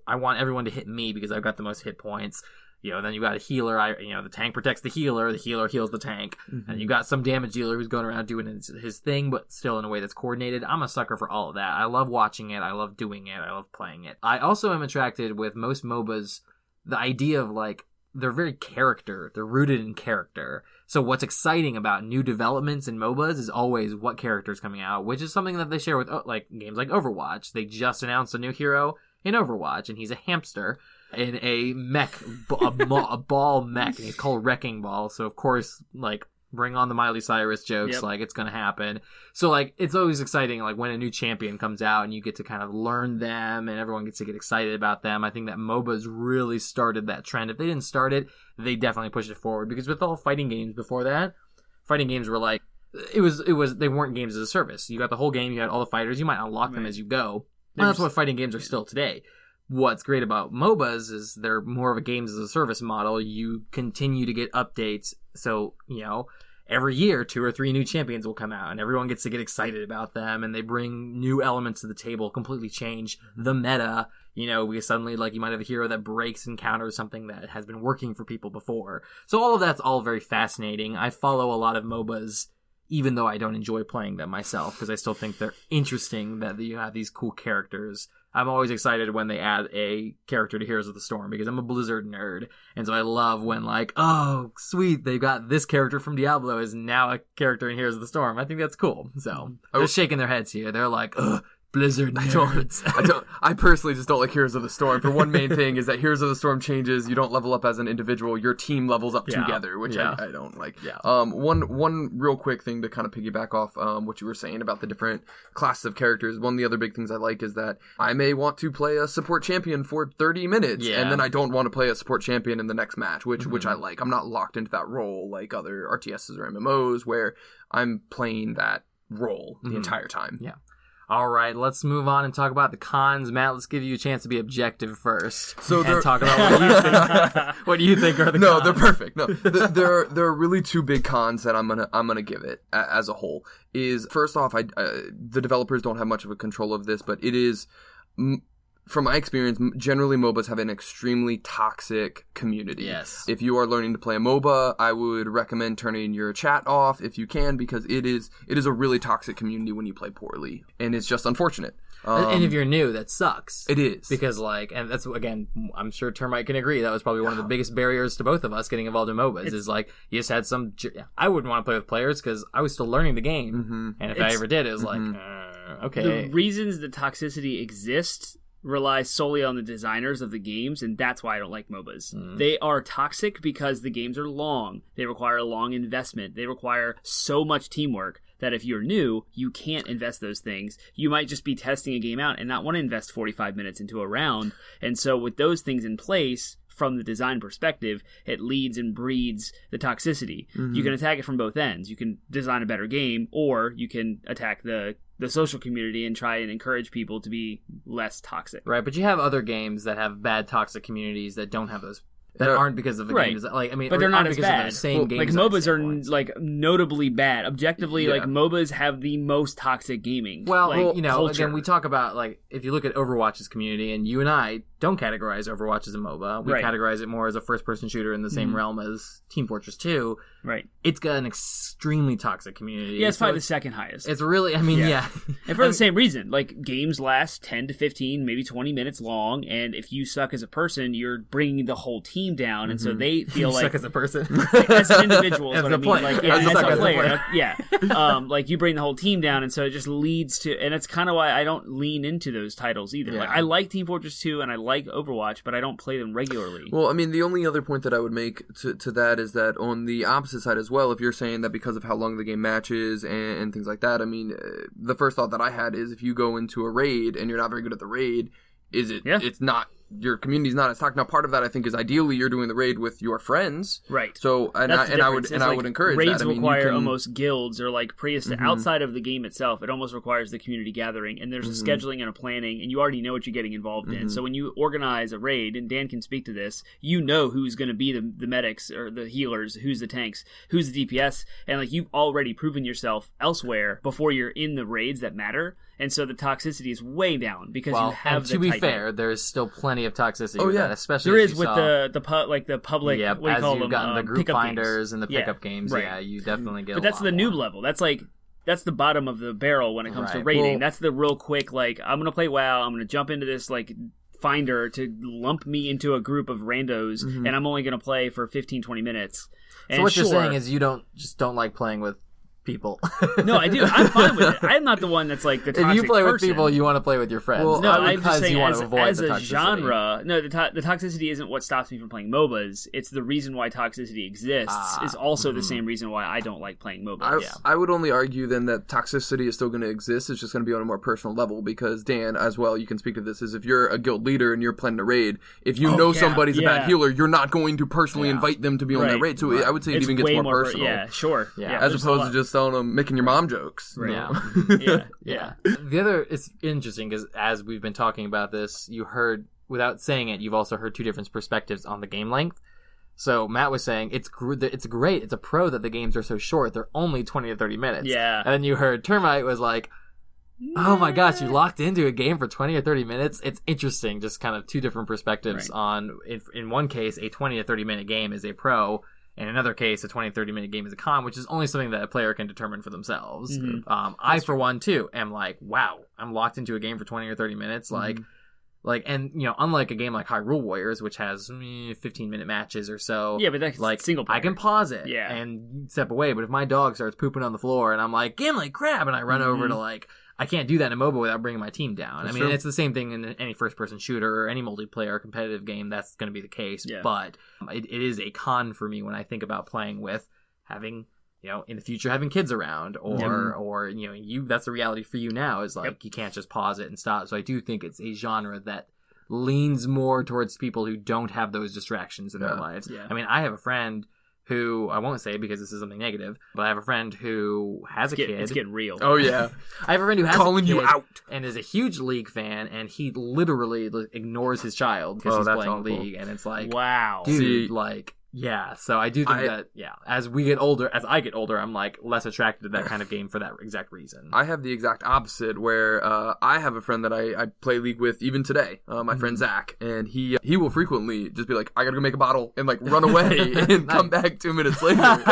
I want everyone to hit me because I've got the most hit points. Then you got a healer. The tank protects the healer heals the tank, and you got some damage dealer who's going around doing his thing, but still in a way that's coordinated. I'm a sucker for all of that. I love watching it. I love doing it. I love playing it. I also am attracted with most MOBAs, the idea of like, they're they're rooted in character. So what's exciting about new developments in MOBAs is always what character's coming out, which is something that they share with like games like Overwatch. They just announced a new hero in Overwatch, and he's a hamster in a mech, a ball mech, and he's called Wrecking Ball. So of course, like, bring on the Miley Cyrus jokes, like, it's gonna happen. So, like, it's always exciting, like, when a new champion comes out and you get to kind of learn them and everyone gets to get excited about them. I think that MOBAs really started that trend. If they didn't start it, they definitely pushed it forward, because with all fighting games before that, fighting games were like, they weren't games as a service. You got the whole game, you had all the fighters, you might unlock them as you go. And that's what fighting games are still today. What's great about MOBAs is they're more of a games as a service model. You continue to get updates. So, every year 2 or 3 new champions will come out, and everyone gets to get excited about them, and they bring new elements to the table, completely change the meta. Because suddenly, you might have a hero that breaks and counters something that has been working for people before. So all of that's all very fascinating. I follow a lot of MOBAs, even though I don't enjoy playing them myself, because I still think they're interesting that you have these cool characters. I'm always excited when they add a character to Heroes of the Storm, because I'm a Blizzard nerd, and so I love when, oh, sweet, they've got this character from Diablo is now a character in Heroes of the Storm. I think that's cool. So, they're shaking their heads here. They're like, ugh, Blizzard nerds. I personally just don't like Heroes of the Storm. For one main thing is that Heroes of the Storm changes. You don't level up as an individual. Your team levels up together, which I don't like. Yeah. One real quick thing to kind of piggyback off what you were saying about the different classes of characters. One of the other big things I like is that I may want to play a support champion for 30 minutes, and then I don't want to play a support champion in the next match, which I like. I'm not locked into that role like other RTSs or MMOs where I'm playing that role the entire time. Yeah. All right, let's move on and talk about the cons. Matt, let's give you a chance to be objective first. So and talk about what you think. What do you think are the cons? No, they're perfect. No, there are really 2 big cons that I'm gonna give it as a whole. Is first off, the developers don't have much of a control of this, but it is. From my experience, generally MOBAs have an extremely toxic community. Yes. If you are learning to play a MOBA, I would recommend turning your chat off if you can, because it is a really toxic community when you play poorly, and it's just unfortunate. And if you're new, that sucks. It is. Because, and that's, again, I'm sure Termite can agree, that was probably one of the biggest barriers to both of us getting involved in MOBAs, you just had some... I wouldn't want to play with players because I was still learning the game, and if I ever did, it was okay. The reasons that toxicity exists rely solely on the designers of the games, and that's why I don't like MOBAs. They are toxic because the games are long. They require a long investment. They require so much teamwork that if you're new, you can't invest those things. You might just be testing a game out and not want to invest 45 minutes into a round. And so with those things in place, from the design perspective, it leads and breeds the toxicity. You can attack it from both ends. You can design a better game, or you can attack the social community and try and encourage people to be less toxic. Right, but you have other games that have bad toxic communities that don't have those. That aren't because of the game design. But they're not as bad. Of the same game MOBAs are notably bad. Objectively, MOBAs have the most toxic gaming. Well, again, we talk about if you look at Overwatch's community, and you and I don't categorize Overwatch as a MOBA. We categorize it more as a first-person shooter in the same realm as Team Fortress 2. Right. It's got an extremely toxic community. Yeah, it's probably the second highest. It's really, And for the same reason. Games last 10 to 15, maybe 20 minutes long, and if you suck as a person, you're bringing the whole team down, and so they feel you suck as a person. As an individual, as a player. As a player. Yeah. You bring the whole team down, and so it just leads to, and it's kind of why I don't lean into those titles either. I like Team Fortress 2, and I like Overwatch, but I don't play them regularly. Well, the only other point that I would make to that is that on the opposite side as well, if you're saying that because of how long the game matches and things like that, the first thought that I had is if you go into a raid and you're not very good at the raid, it's not... Your community's not as toxic. Now, part of that I think is ideally you're doing the raid with your friends, right? So, I would encourage raids that. Raids require almost guilds or outside of the game itself. It almost requires the community gathering, and there's a scheduling and a planning, and you already know what you're getting involved in. So when you organize a raid, and Dan can speak to this, you know who's going to be the medics or the healers, who's the tanks, who's the DPS, and you've already proven yourself elsewhere before you're in the raids that matter. And so the toxicity is way down because you have the to be fair, there is still plenty of toxicity with that, especially there is with the public. Yeah, what do you call them? Gotten the group finders games. and the pickup games. Right. Yeah, you definitely get. But that's the noob level. That's the bottom of the barrel when it comes to raiding. That's the real quick. I'm gonna play WoW. I'm gonna jump into this finder to lump me into a group of randos, and I'm only gonna play for 15-20 minutes. And so what you're saying is you don't like playing with people. No, I do. I'm fine with it. I'm not the one that's the toxic If you play person. with people, you want to play with your friends. Well, no, I'm just saying you want to avoid as the a toxicity. genre. No, the toxicity isn't what stops me from playing MOBAs. It's the reason why toxicity exists is also the same reason why I don't like playing MOBAs. I would only argue then that toxicity is still going to exist. It's just going to be on a more personal level because Dan, as well, you can speak to this, is if you're a guild leader and you're planning a raid, if you know somebody's a bad healer, you're not going to personally invite them to be on that raid. So I would say it even gets more personal. Yeah, sure. Yeah, as opposed to just telling them, making your mom jokes. Right. Yeah. The other, it's interesting because as we've been talking about this, you heard, without saying it, you've also heard two different perspectives on the game length. So Matt was saying it's great. It's a pro that the games are so short. They're only 20 to 30 minutes. Yeah. And then you heard Termite was like, oh my gosh, you locked into a game for 20 or 30 minutes? It's interesting, just kind of two different perspectives on, in one case, a 20 to 30 minute game is a pro, in another case, a 20 to 30 minute game is a con, which is only something that a player can determine for themselves. I, for one, too, am like, wow, I'm locked into a game for 20 or 30 minutes, and, you know, unlike a game like Hyrule Warriors, which has 15-minute matches or so. Yeah, but that's like single player. I can pause it and step away, but if my dog starts pooping on the floor and I'm like, Gimli, crab, and I run over to, like, I can't do that in a MOBA without bringing my team down. That's true. It's the same thing in any first-person shooter or any multiplayer competitive game. That's going to be the case. Yeah. But it is a con for me when I think about playing with having, you know, in the future having kids around or you know, that's the reality for you now is like you can't just pause it and stop. So I do think it's a genre that leans more towards people who don't have those distractions in their lives. Yeah. I mean, I have a friend who, I won't say because this is something negative, but I have a friend who has a kid. It's getting real. Oh, yeah. I have a friend who has calling a kid you out and is a huge League fan, and he literally ignores his child because he's playing awful. League, and it's like, wow. Dude, like, yeah. So I do think that, as I get older, I'm like less attracted to that kind of game for that exact reason. I have the exact opposite where I have a friend that I play League with even today, my friend Zach, and he will frequently just be like, I gotta go make a bottle and like run away and come back 2 minutes later.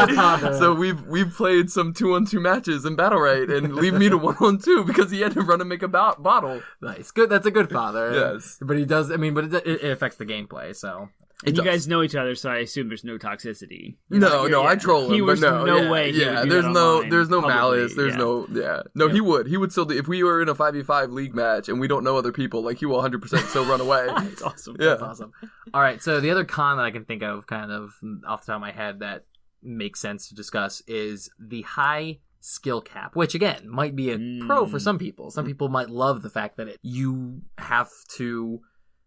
So we've played some 2-on-2 matches in Battle Right and leave me to 1-on-2 because he had to run and make a bottle. Nice. Good. That's a good father. Yes. But he does, I mean, but it affects the gameplay, so. And you guys know each other, so I assume there's no toxicity. No, I troll him, but no way. Yeah, there's no malice. There's no. He would still do, if we were in a 5v5 League match and we don't know other people, like he will 100% still run away. That's awesome. Yeah. That's awesome. All right, so the other con that I can think of, kind of off the top of my head, that makes sense to discuss is the high skill cap, which again might be a pro for some people. Some people might love the fact that you have to.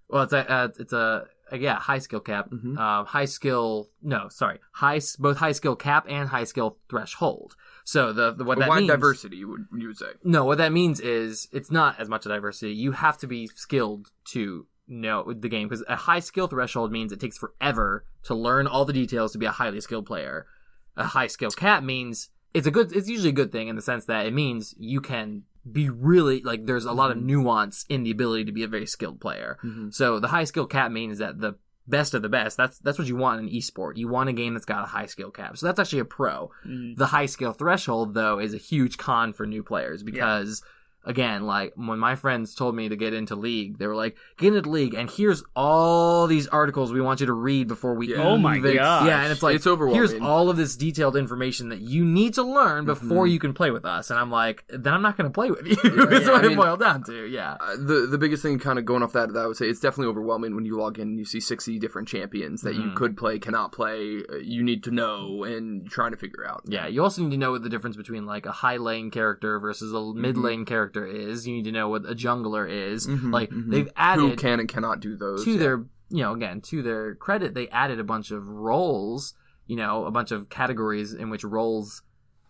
Well, it's a high skill cap. Both high skill cap and high skill threshold. So what that means, diversity you would say? No, what that means is it's not as much a diversity. You have to be skilled to know the game, because a high skill threshold means it takes forever to learn all the details to be a highly skilled player. A high skill cap means it's usually a good thing in the sense that it means you can be really, like, there's a lot of nuance in the ability to be a very skilled player. So the high skill cap means that the best of the best, that's what you want in esport. You want a game that's got a high skill cap. So that's actually a pro. The high skill threshold, though, is a huge con for new players because again, like, when my friends told me to get into League, they were like, get into League, and here's all these articles we want you to read before we Oh my gosh. Yeah, and it's like, it's overwhelming. Here's all of this detailed information that you need to learn before you can play with us. And I'm like, then I'm not going to play with you. That's what it boiled down to, The biggest thing kind of going off that I would say, it's definitely overwhelming when you log in and you see 60 different champions that you could play, cannot play, you need to know, and trying to figure out. Yeah, you also need to know what the difference between, like, a high lane character versus a mid lane character is. You need to know what a jungler is. They've added who can and cannot do those to their, to their credit. They added a bunch of roles, a bunch of categories in which roles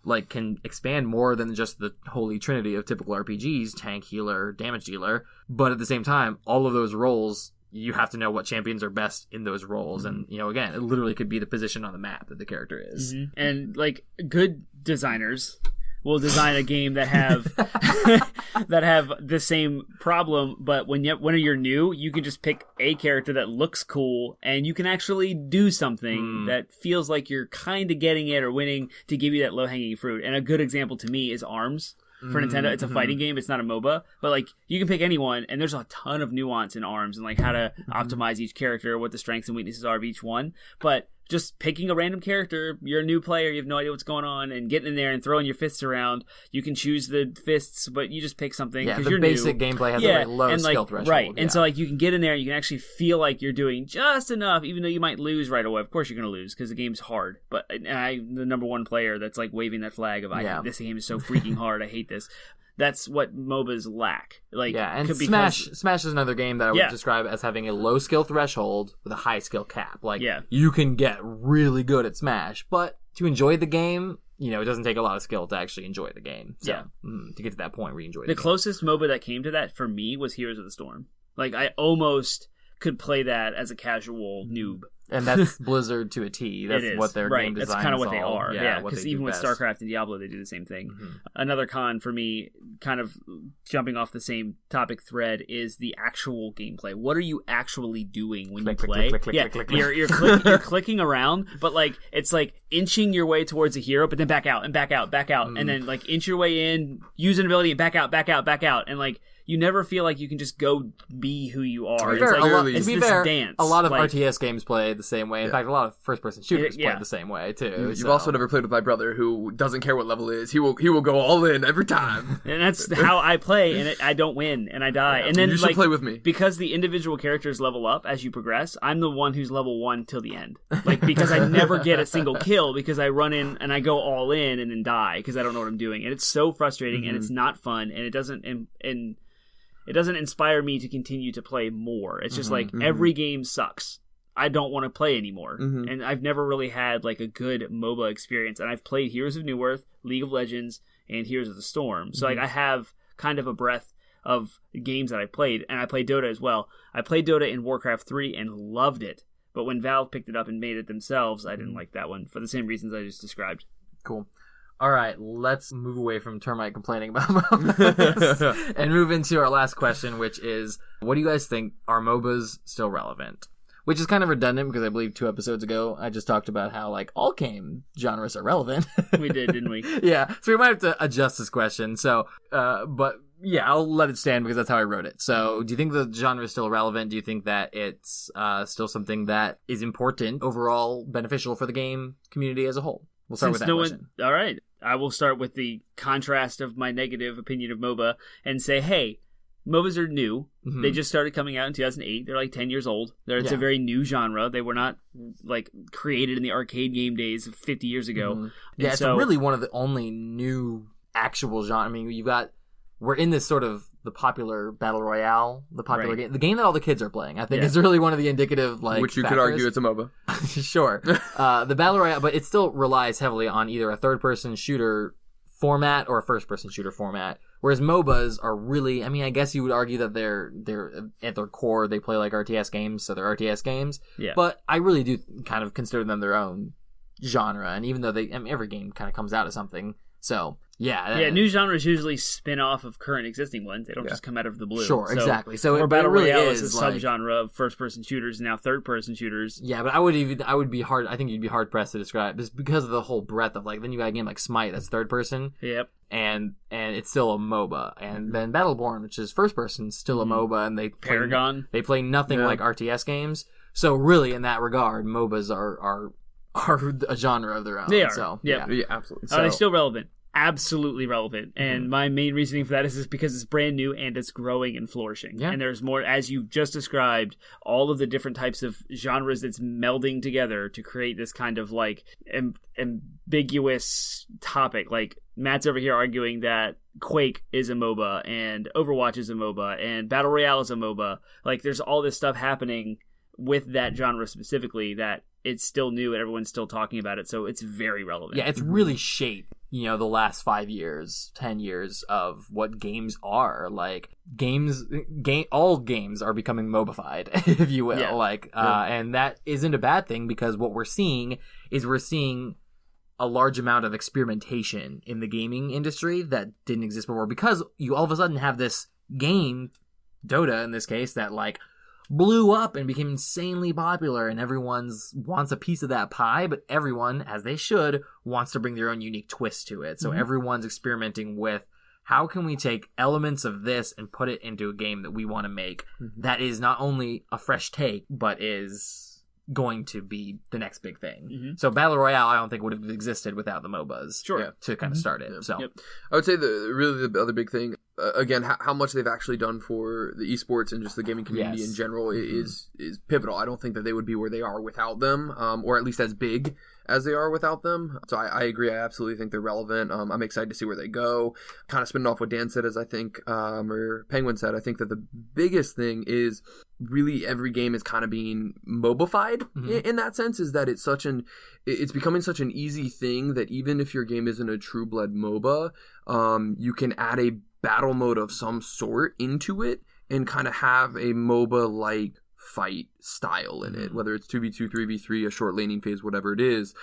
like can expand more than just the holy trinity of typical RPGs: tank, healer, damage dealer. But at the same time, all of those roles, you have to know what champions are best in those roles. And, again, it literally could be the position on the map that the character is. And, like, good designers will design a game that have that have the same problem, but when you're new, you can just pick a character that looks cool, and you can actually do something that feels like you're kind of getting it or winning to give you that low-hanging fruit. And a good example to me is ARMS. For Nintendo, it's a fighting game. It's not a MOBA, but like you can pick anyone, and there's a ton of nuance in ARMS and like how to optimize each character, what the strengths and weaknesses are of each one. But just picking a random character, you're a new player, you have no idea what's going on, and getting in there and throwing your fists around. You can choose the fists, but you just pick something because you're new. The basic gameplay has a very low skill threshold. Right, and so like you can get in there and you can actually feel like you're doing just enough, even though you might lose right away. Of course you're going to lose because the game's hard. But I'm the number one player that's like waving that flag of this game is so freaking hard. I hate this. That's what MOBAs lack. Like, and Smash is another game that I would describe as having a low skill threshold with a high skill cap. Like, you can get really good at Smash, but to enjoy the game, it doesn't take a lot of skill to actually enjoy the game. So, to get to that point where you enjoy the game. The closest MOBA that came to that for me was Heroes of the Storm. Like, I almost could play that as a casual noob. And that's Blizzard to a T. That's what their game design is. That's kind of what they are. Yeah, because even with StarCraft and Diablo, they do the same thing. Mm-hmm. Another con for me, kind of jumping off the same topic thread, is the actual gameplay. What are you actually doing when you play? You're clicking around, but like it's like inching your way towards a hero, but then back out, and then like inch your way in, use an ability, and back out, and like. You never feel like you can just go be who you are. To be fair, dance. A lot of RTS games play the same way. In fact, a lot of first-person shooters play the same way too. You've also never played with my brother, who doesn't care what level it is. He will go all in every time. And that's how I play, and I don't win, and I die. Yeah, and then you should play with me because the individual characters level up as you progress. I'm the one who's level 1 till the end, like because I never get a single kill because I run in and I go all in and then die because I don't know what I'm doing, and it's so frustrating and it's not fun, and it doesn't It doesn't inspire me to continue to play more. It's just every game sucks. I don't want to play anymore. Mm-hmm. And I've never really had like a good MOBA experience. And I've played Heroes of Newerth, League of Legends, and Heroes of the Storm. So like I have kind of a breadth of games that I've played. And I played Dota as well. I played Dota in Warcraft 3 and loved it. But when Valve picked it up and made it themselves, I didn't like that one for the same reasons I just described. Cool. All right, let's move away from Termite complaining about MOBAs and move into our last question, which is, what do you guys think? Are MOBAs still relevant? Which is kind of redundant because I believe 2 episodes ago I just talked about how like all game genres are relevant. We did, didn't we? Yeah, so we might have to adjust this question. So, but yeah, I'll let it stand because that's how I wrote it. So, do you think the genre is still relevant? Do you think that it's still something that is important, overall beneficial for the game community as a whole? We'll start with that question. All right. I will start with the contrast of my negative opinion of MOBA and say, hey, MOBAs are new. Mm-hmm. They just started coming out in 2008. They're like 10 years old. It's a very new genre. They were not like created in the arcade game days of 50 years ago. Mm-hmm. Yeah, it's really one of the only new actual genre. I mean, we're in this sort of the popular battle royale, the popular game, the game that all the kids are playing. I think is really one of the indicative which you factors. could argue it's a MOBA. Sure, the battle royale, but it still relies heavily on either a third-person shooter format or a first-person shooter format. Whereas MOBAs are really, I mean, I guess you would argue that they're at their core they play like RTS games, so they're RTS games. Yeah. But I really do kind of consider them their own genre, and even though every game kind of comes out of something. So, yeah. New genres usually spin off of current existing ones. They don't just come out of the blue. Sure, exactly. So Battle really Royale is a subgenre of first-person shooters and now third-person shooters. Yeah, but I would be hard. I think you'd be hard-pressed to describe this because of the whole breadth of then you got a game like Smite that's third-person. Yep. And it's still a MOBA. And then Battleborn, which is first-person, still a MOBA. And Paragon. They play nothing like RTS games. So really, in that regard, MOBAs are a genre of their own. They are. So, yeah, absolutely. Are they still relevant? Absolutely relevant. And my main reasoning for that is because it's brand new and it's growing and flourishing. Yeah. And there's more, as you just described, all of the different types of genres that's melding together to create this kind of like ambiguous topic. Like Matt's over here arguing that Quake is a MOBA and Overwatch is a MOBA and Battle Royale is a MOBA. Like there's all this stuff happening with that genre specifically that it's still new and everyone's still talking about it, so it's very relevant. Yeah, it's really shaped, the last 5 years, 10 years of what games are. Like, all games are becoming MOBAfied, if you will. Yeah. And that isn't a bad thing because what we're seeing is a large amount of experimentation in the gaming industry that didn't exist before because you all of a sudden have this game, Dota in this case, that blew up and became insanely popular and everyone wants a piece of that pie, but everyone, as they should, wants to bring their own unique twist to it. So everyone's experimenting with how can we take elements of this and put it into a game that we want to make that is not only a fresh take, but is going to be the next big thing. So Battle Royale, I don't think would have existed without the MOBAs to kind of start it. So I would say the other big thing, again, how much they've actually done for the esports and just the gaming community in general is pivotal. I don't think that they would be where they are without them, or at least as big as they are without them. So I agree. I absolutely think they're relevant. I'm excited to see where they go. Kind of spinning off what Dan said, as I think, or Penguin said, I think that the biggest thing is really every game is kind of being MOBAfied in that sense, is that it's becoming such an easy thing that even if your game isn't a true blood MOBA, you can add a battle mode of some sort into it and kind of have a MOBA-like fight style in it, whether it's 2v2, 3v3, a short laning phase, whatever it is.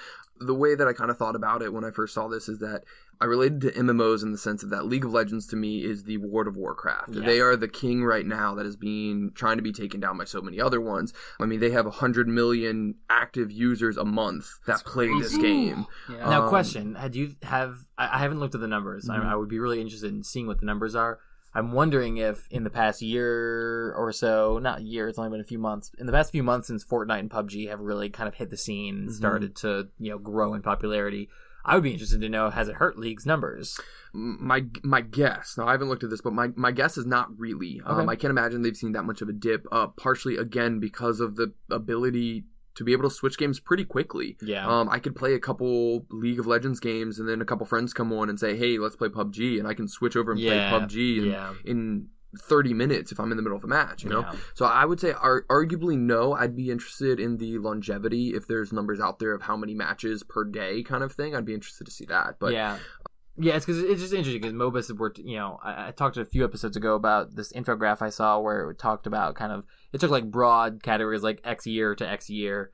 The way that I kind of thought about it when I first saw this is that I related to MMOs in the sense of that League of Legends to me is the World of Warcraft. Yeah. They are the king right now that is trying to be taken down by so many other ones. I mean, they have 100 million active users a month that play this game. Yeah. Now, question: I haven't looked at the numbers. I would be really interested in seeing what the numbers are. I'm wondering if in the past year or so, not year, it's only been a few months, in the past few months since Fortnite and PUBG have really kind of hit the scene and started to, grow in popularity, I would be interested to know, has it hurt League's numbers? My guess, now I haven't looked at this, but my guess is not really. Okay. I can't imagine they've seen that much of a dip, partially, again, because of the ability to be able to switch games pretty quickly. Yeah. I could play a couple League of Legends games and then a couple friends come on and say, hey, let's play PUBG, and I can switch over and play PUBG in 30 minutes if I'm in the middle of a match, you know? Yeah. So I would say arguably no. I'd be interested in the longevity if there's numbers out there of how many matches per day kind of thing. I'd be interested to see that. But yeah, it's because it's just interesting because MOBAs were, I talked a few episodes ago about this infograph I saw where it talked about it took like broad categories like X year to X year,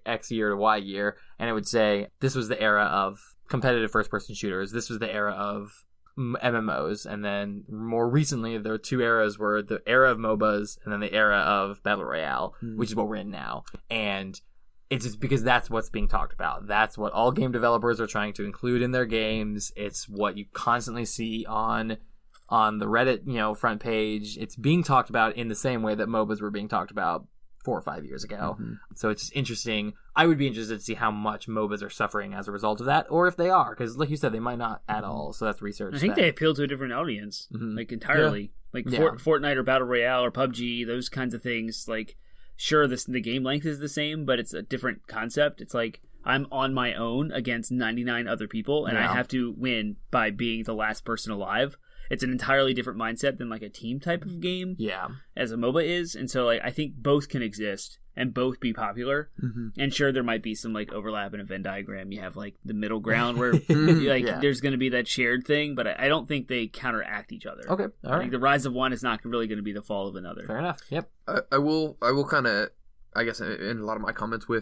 X year to Y year, and it would say this was the era of competitive first-person shooters, this was the era of MMOs, and then more recently there were two eras were the era of MOBAs and then the era of Battle Royale, which is what we're in now. And it's just because that's what's being talked about. That's what all game developers are trying to include in their games. It's what you constantly see on the Reddit, front page. It's being talked about in the same way that MOBAs were being talked about 4 or 5 years ago. So it's just interesting. I would be interested to see how much MOBAs are suffering as a result of that, or if they are, because like you said, they might not at all. So that's research. I think they appeal to a different audience, like entirely. Like Fortnite or Battle Royale or PUBG, those kinds of things. Like, sure, the game length is the same, but it's a different concept. It's like I'm on my own against 99 other people, and I have to win by being the last person alive. It's an entirely different mindset than like a team type of game, as a MOBA is. And so, like, I think both can exist and both be popular. And sure, there might be some like overlap in a Venn diagram. You have like the middle ground where there's going to be that shared thing, but I don't think they counteract each other. Okay, all right. Like, the rise of one is not really going to be the fall of another. Fair enough. Yep. I will kind of, I guess, in a lot of my comments for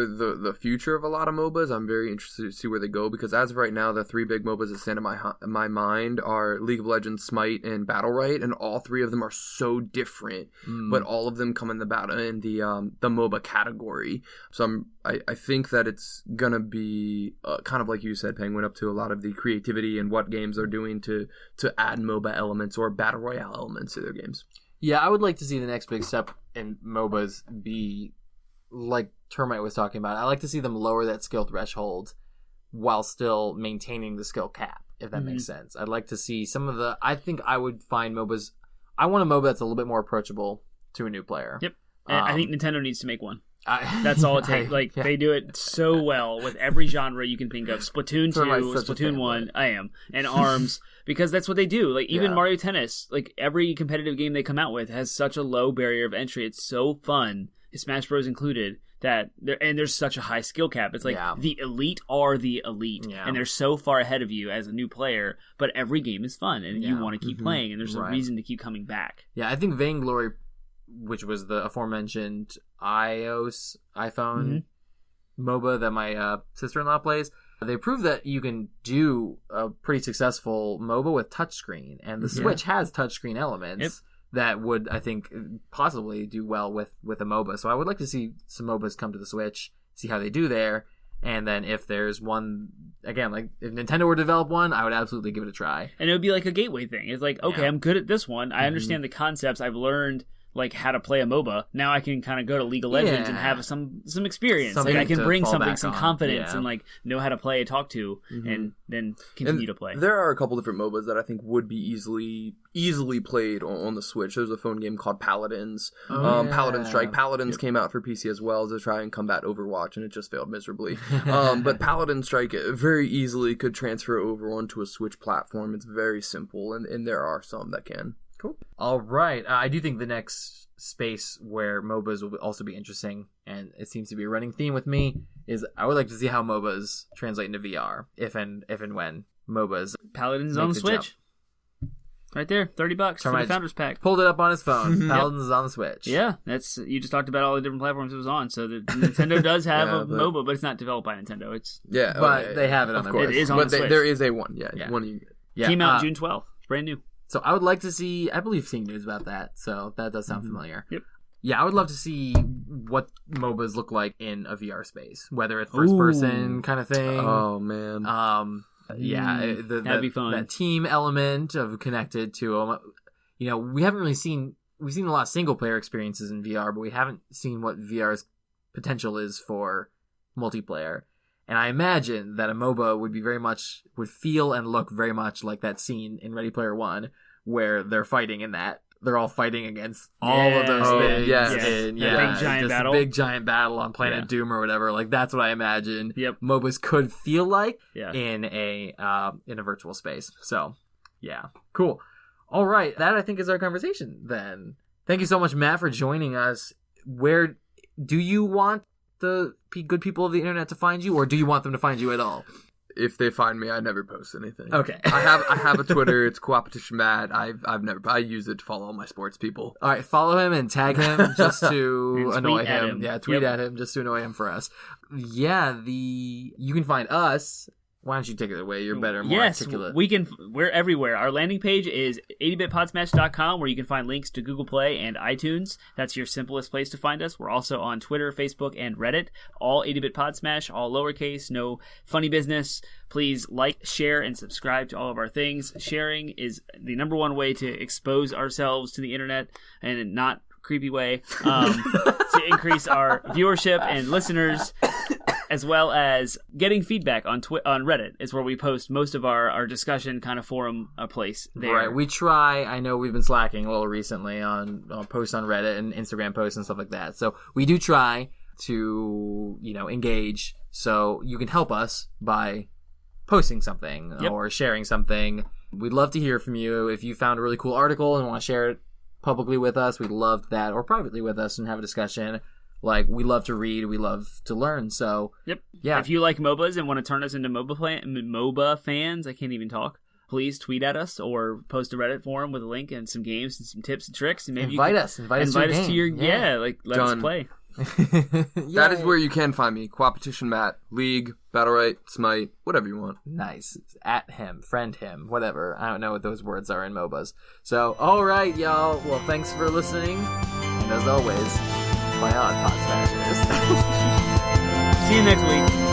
the future of a lot of MOBAs, I'm very interested to see where they go, because as of right now, the 3 big MOBAs that stand in my mind are League of Legends, Smite, and Battlerite, and all 3 of them are so different, but all of them come in the MOBA category. So I think that it's gonna be kind of like you said, Penguin, up to a lot of the creativity and what games are doing to add MOBA elements or Battle Royale elements to their games. Yeah, I would like to see the next big step in MOBAs be like Termite was talking about. I like to see them lower that skill threshold while still maintaining the skill cap, if that makes sense. I'd like to see I think I would find MOBAs, I want a MOBA that's a little bit more approachable to a new player. Yep. I think Nintendo needs to make one. That's all it takes. They do it so well with every genre you can think of. Splatoon 2, Splatoon 1, I am, and ARMS, because that's what they do. Like, even Mario Tennis, like, every competitive game they come out with has such a low barrier of entry. It's so fun, Smash Bros. Included, that there's such a high skill cap. It's like the elite are the elite, and they're so far ahead of you as a new player, but every game is fun, and you want to keep playing, and there's a reason to keep coming back. Yeah, I think Vainglory, which was the aforementioned iPhone MOBA that my sister-in-law plays, they proved that you can do a pretty successful MOBA with touchscreen, and the Switch has touchscreen elements that would, I think, possibly do well with a MOBA. So I would like to see some MOBAs come to the Switch, see how they do there, and then if there's one, again, like if Nintendo were to develop one, I would absolutely give it a try. And it would be like a gateway thing. It's like, okay, I'm good at this one. I understand the concepts. I've learned like how to play a MOBA. Now I can kind of go to League of Legends and have some experience. Like, I can bring some confidence and like know how to play, talk to, and then continue to play. There are a couple different MOBAs that I think would be easily played on the Switch. There's a phone game called Paladins. Paladin Strike. Paladins came out for PC as well to try and combat Overwatch, and it just failed miserably. But Paladin Strike very easily could transfer over onto a Switch platform. It's very simple, and there are some that can. Cool. All right. I do think the next space where MOBAs will also be interesting, and it seems to be a running theme with me, is I would like to see how MOBAs translate into VR, if and when MOBAs Paladins on Switch. Right there, $30 for the Termite Founders Pack. pulled it up on his phone. Paladins is on the Switch. Yeah, you just talked about all the different platforms it was on. So Nintendo does have a MOBA, but it's not developed by Nintendo. It's but they have it on the It is on but the Switch. there is a one. Yeah. One you get. Yeah. Came out June 12th. Brand new. So I would like to see, I believe, seeing news about that. So that does sound familiar. Yep. Yeah, I would love to see what MOBAs look like in a VR space, whether it's first person kind of thing. Oh man. That'd be fun. That team element of connected to, we haven't really seen. We've seen a lot of single player experiences in VR, but we haven't seen what VR's potential is for multiplayer. And I imagine that a MOBA would feel and look very much like that scene in Ready Player One, where they're fighting in that. They're all fighting against all of those things. Yes. Big giant battle. Big giant battle on Planet Doom or whatever. Like, that's what I imagine MOBAs could feel like in a virtual space. So, yeah. Cool. All right. That, I think, is our conversation then. Thank you so much, Matt, for joining us. Where do you want the good people of the internet to find you, or do you want them to find you at all? If they find me, I never post anything. Okay. I have a Twitter. It's CoopatitionMatt. I use it to follow all my sports people. All right, follow him and tag him just to annoy him. Yeah, tweet Yep. at him just to annoy him for us. Yeah, you can find us. Why don't you take it away? You're better, more articulate. We're everywhere. Our landing page is 80bitpodsmash.com, where you can find links to Google Play and iTunes. That's your simplest place to find us. We're also on Twitter, Facebook, and Reddit. All 80bit Podsmash, all lowercase, no funny business. Please like, share, and subscribe to all of our things. Sharing is the number one way to expose ourselves to the internet, and in not creepy way, to increase our viewership and listeners, as well as getting feedback on Reddit is where we post most of our discussion kind of forum place there. Right, we try. I know we've been slacking a little recently on posts on Reddit and Instagram posts and stuff like that. So we do try to engage. So you can help us by posting something or sharing something. We'd love to hear from you. If you found a really cool article and want to share it publicly with us, we'd love that, or privately with us and have a discussion. Like, we love to read, we love to learn, so... Yep. Yeah. If you like MOBAs and want to turn us into MOBA fans, I can't even talk, please tweet at us or post a Reddit forum with a link and some games and some tips and tricks, and maybe invite us to your game. let us play. That is where you can find me. CoopatitionMatt, League, Battlerite, Smite, whatever you want. Nice. At him, friend him, whatever. I don't know what those words are in MOBAs. So, alright, y'all. Well, thanks for listening. And as always, play on, Podsmashers. See you next week.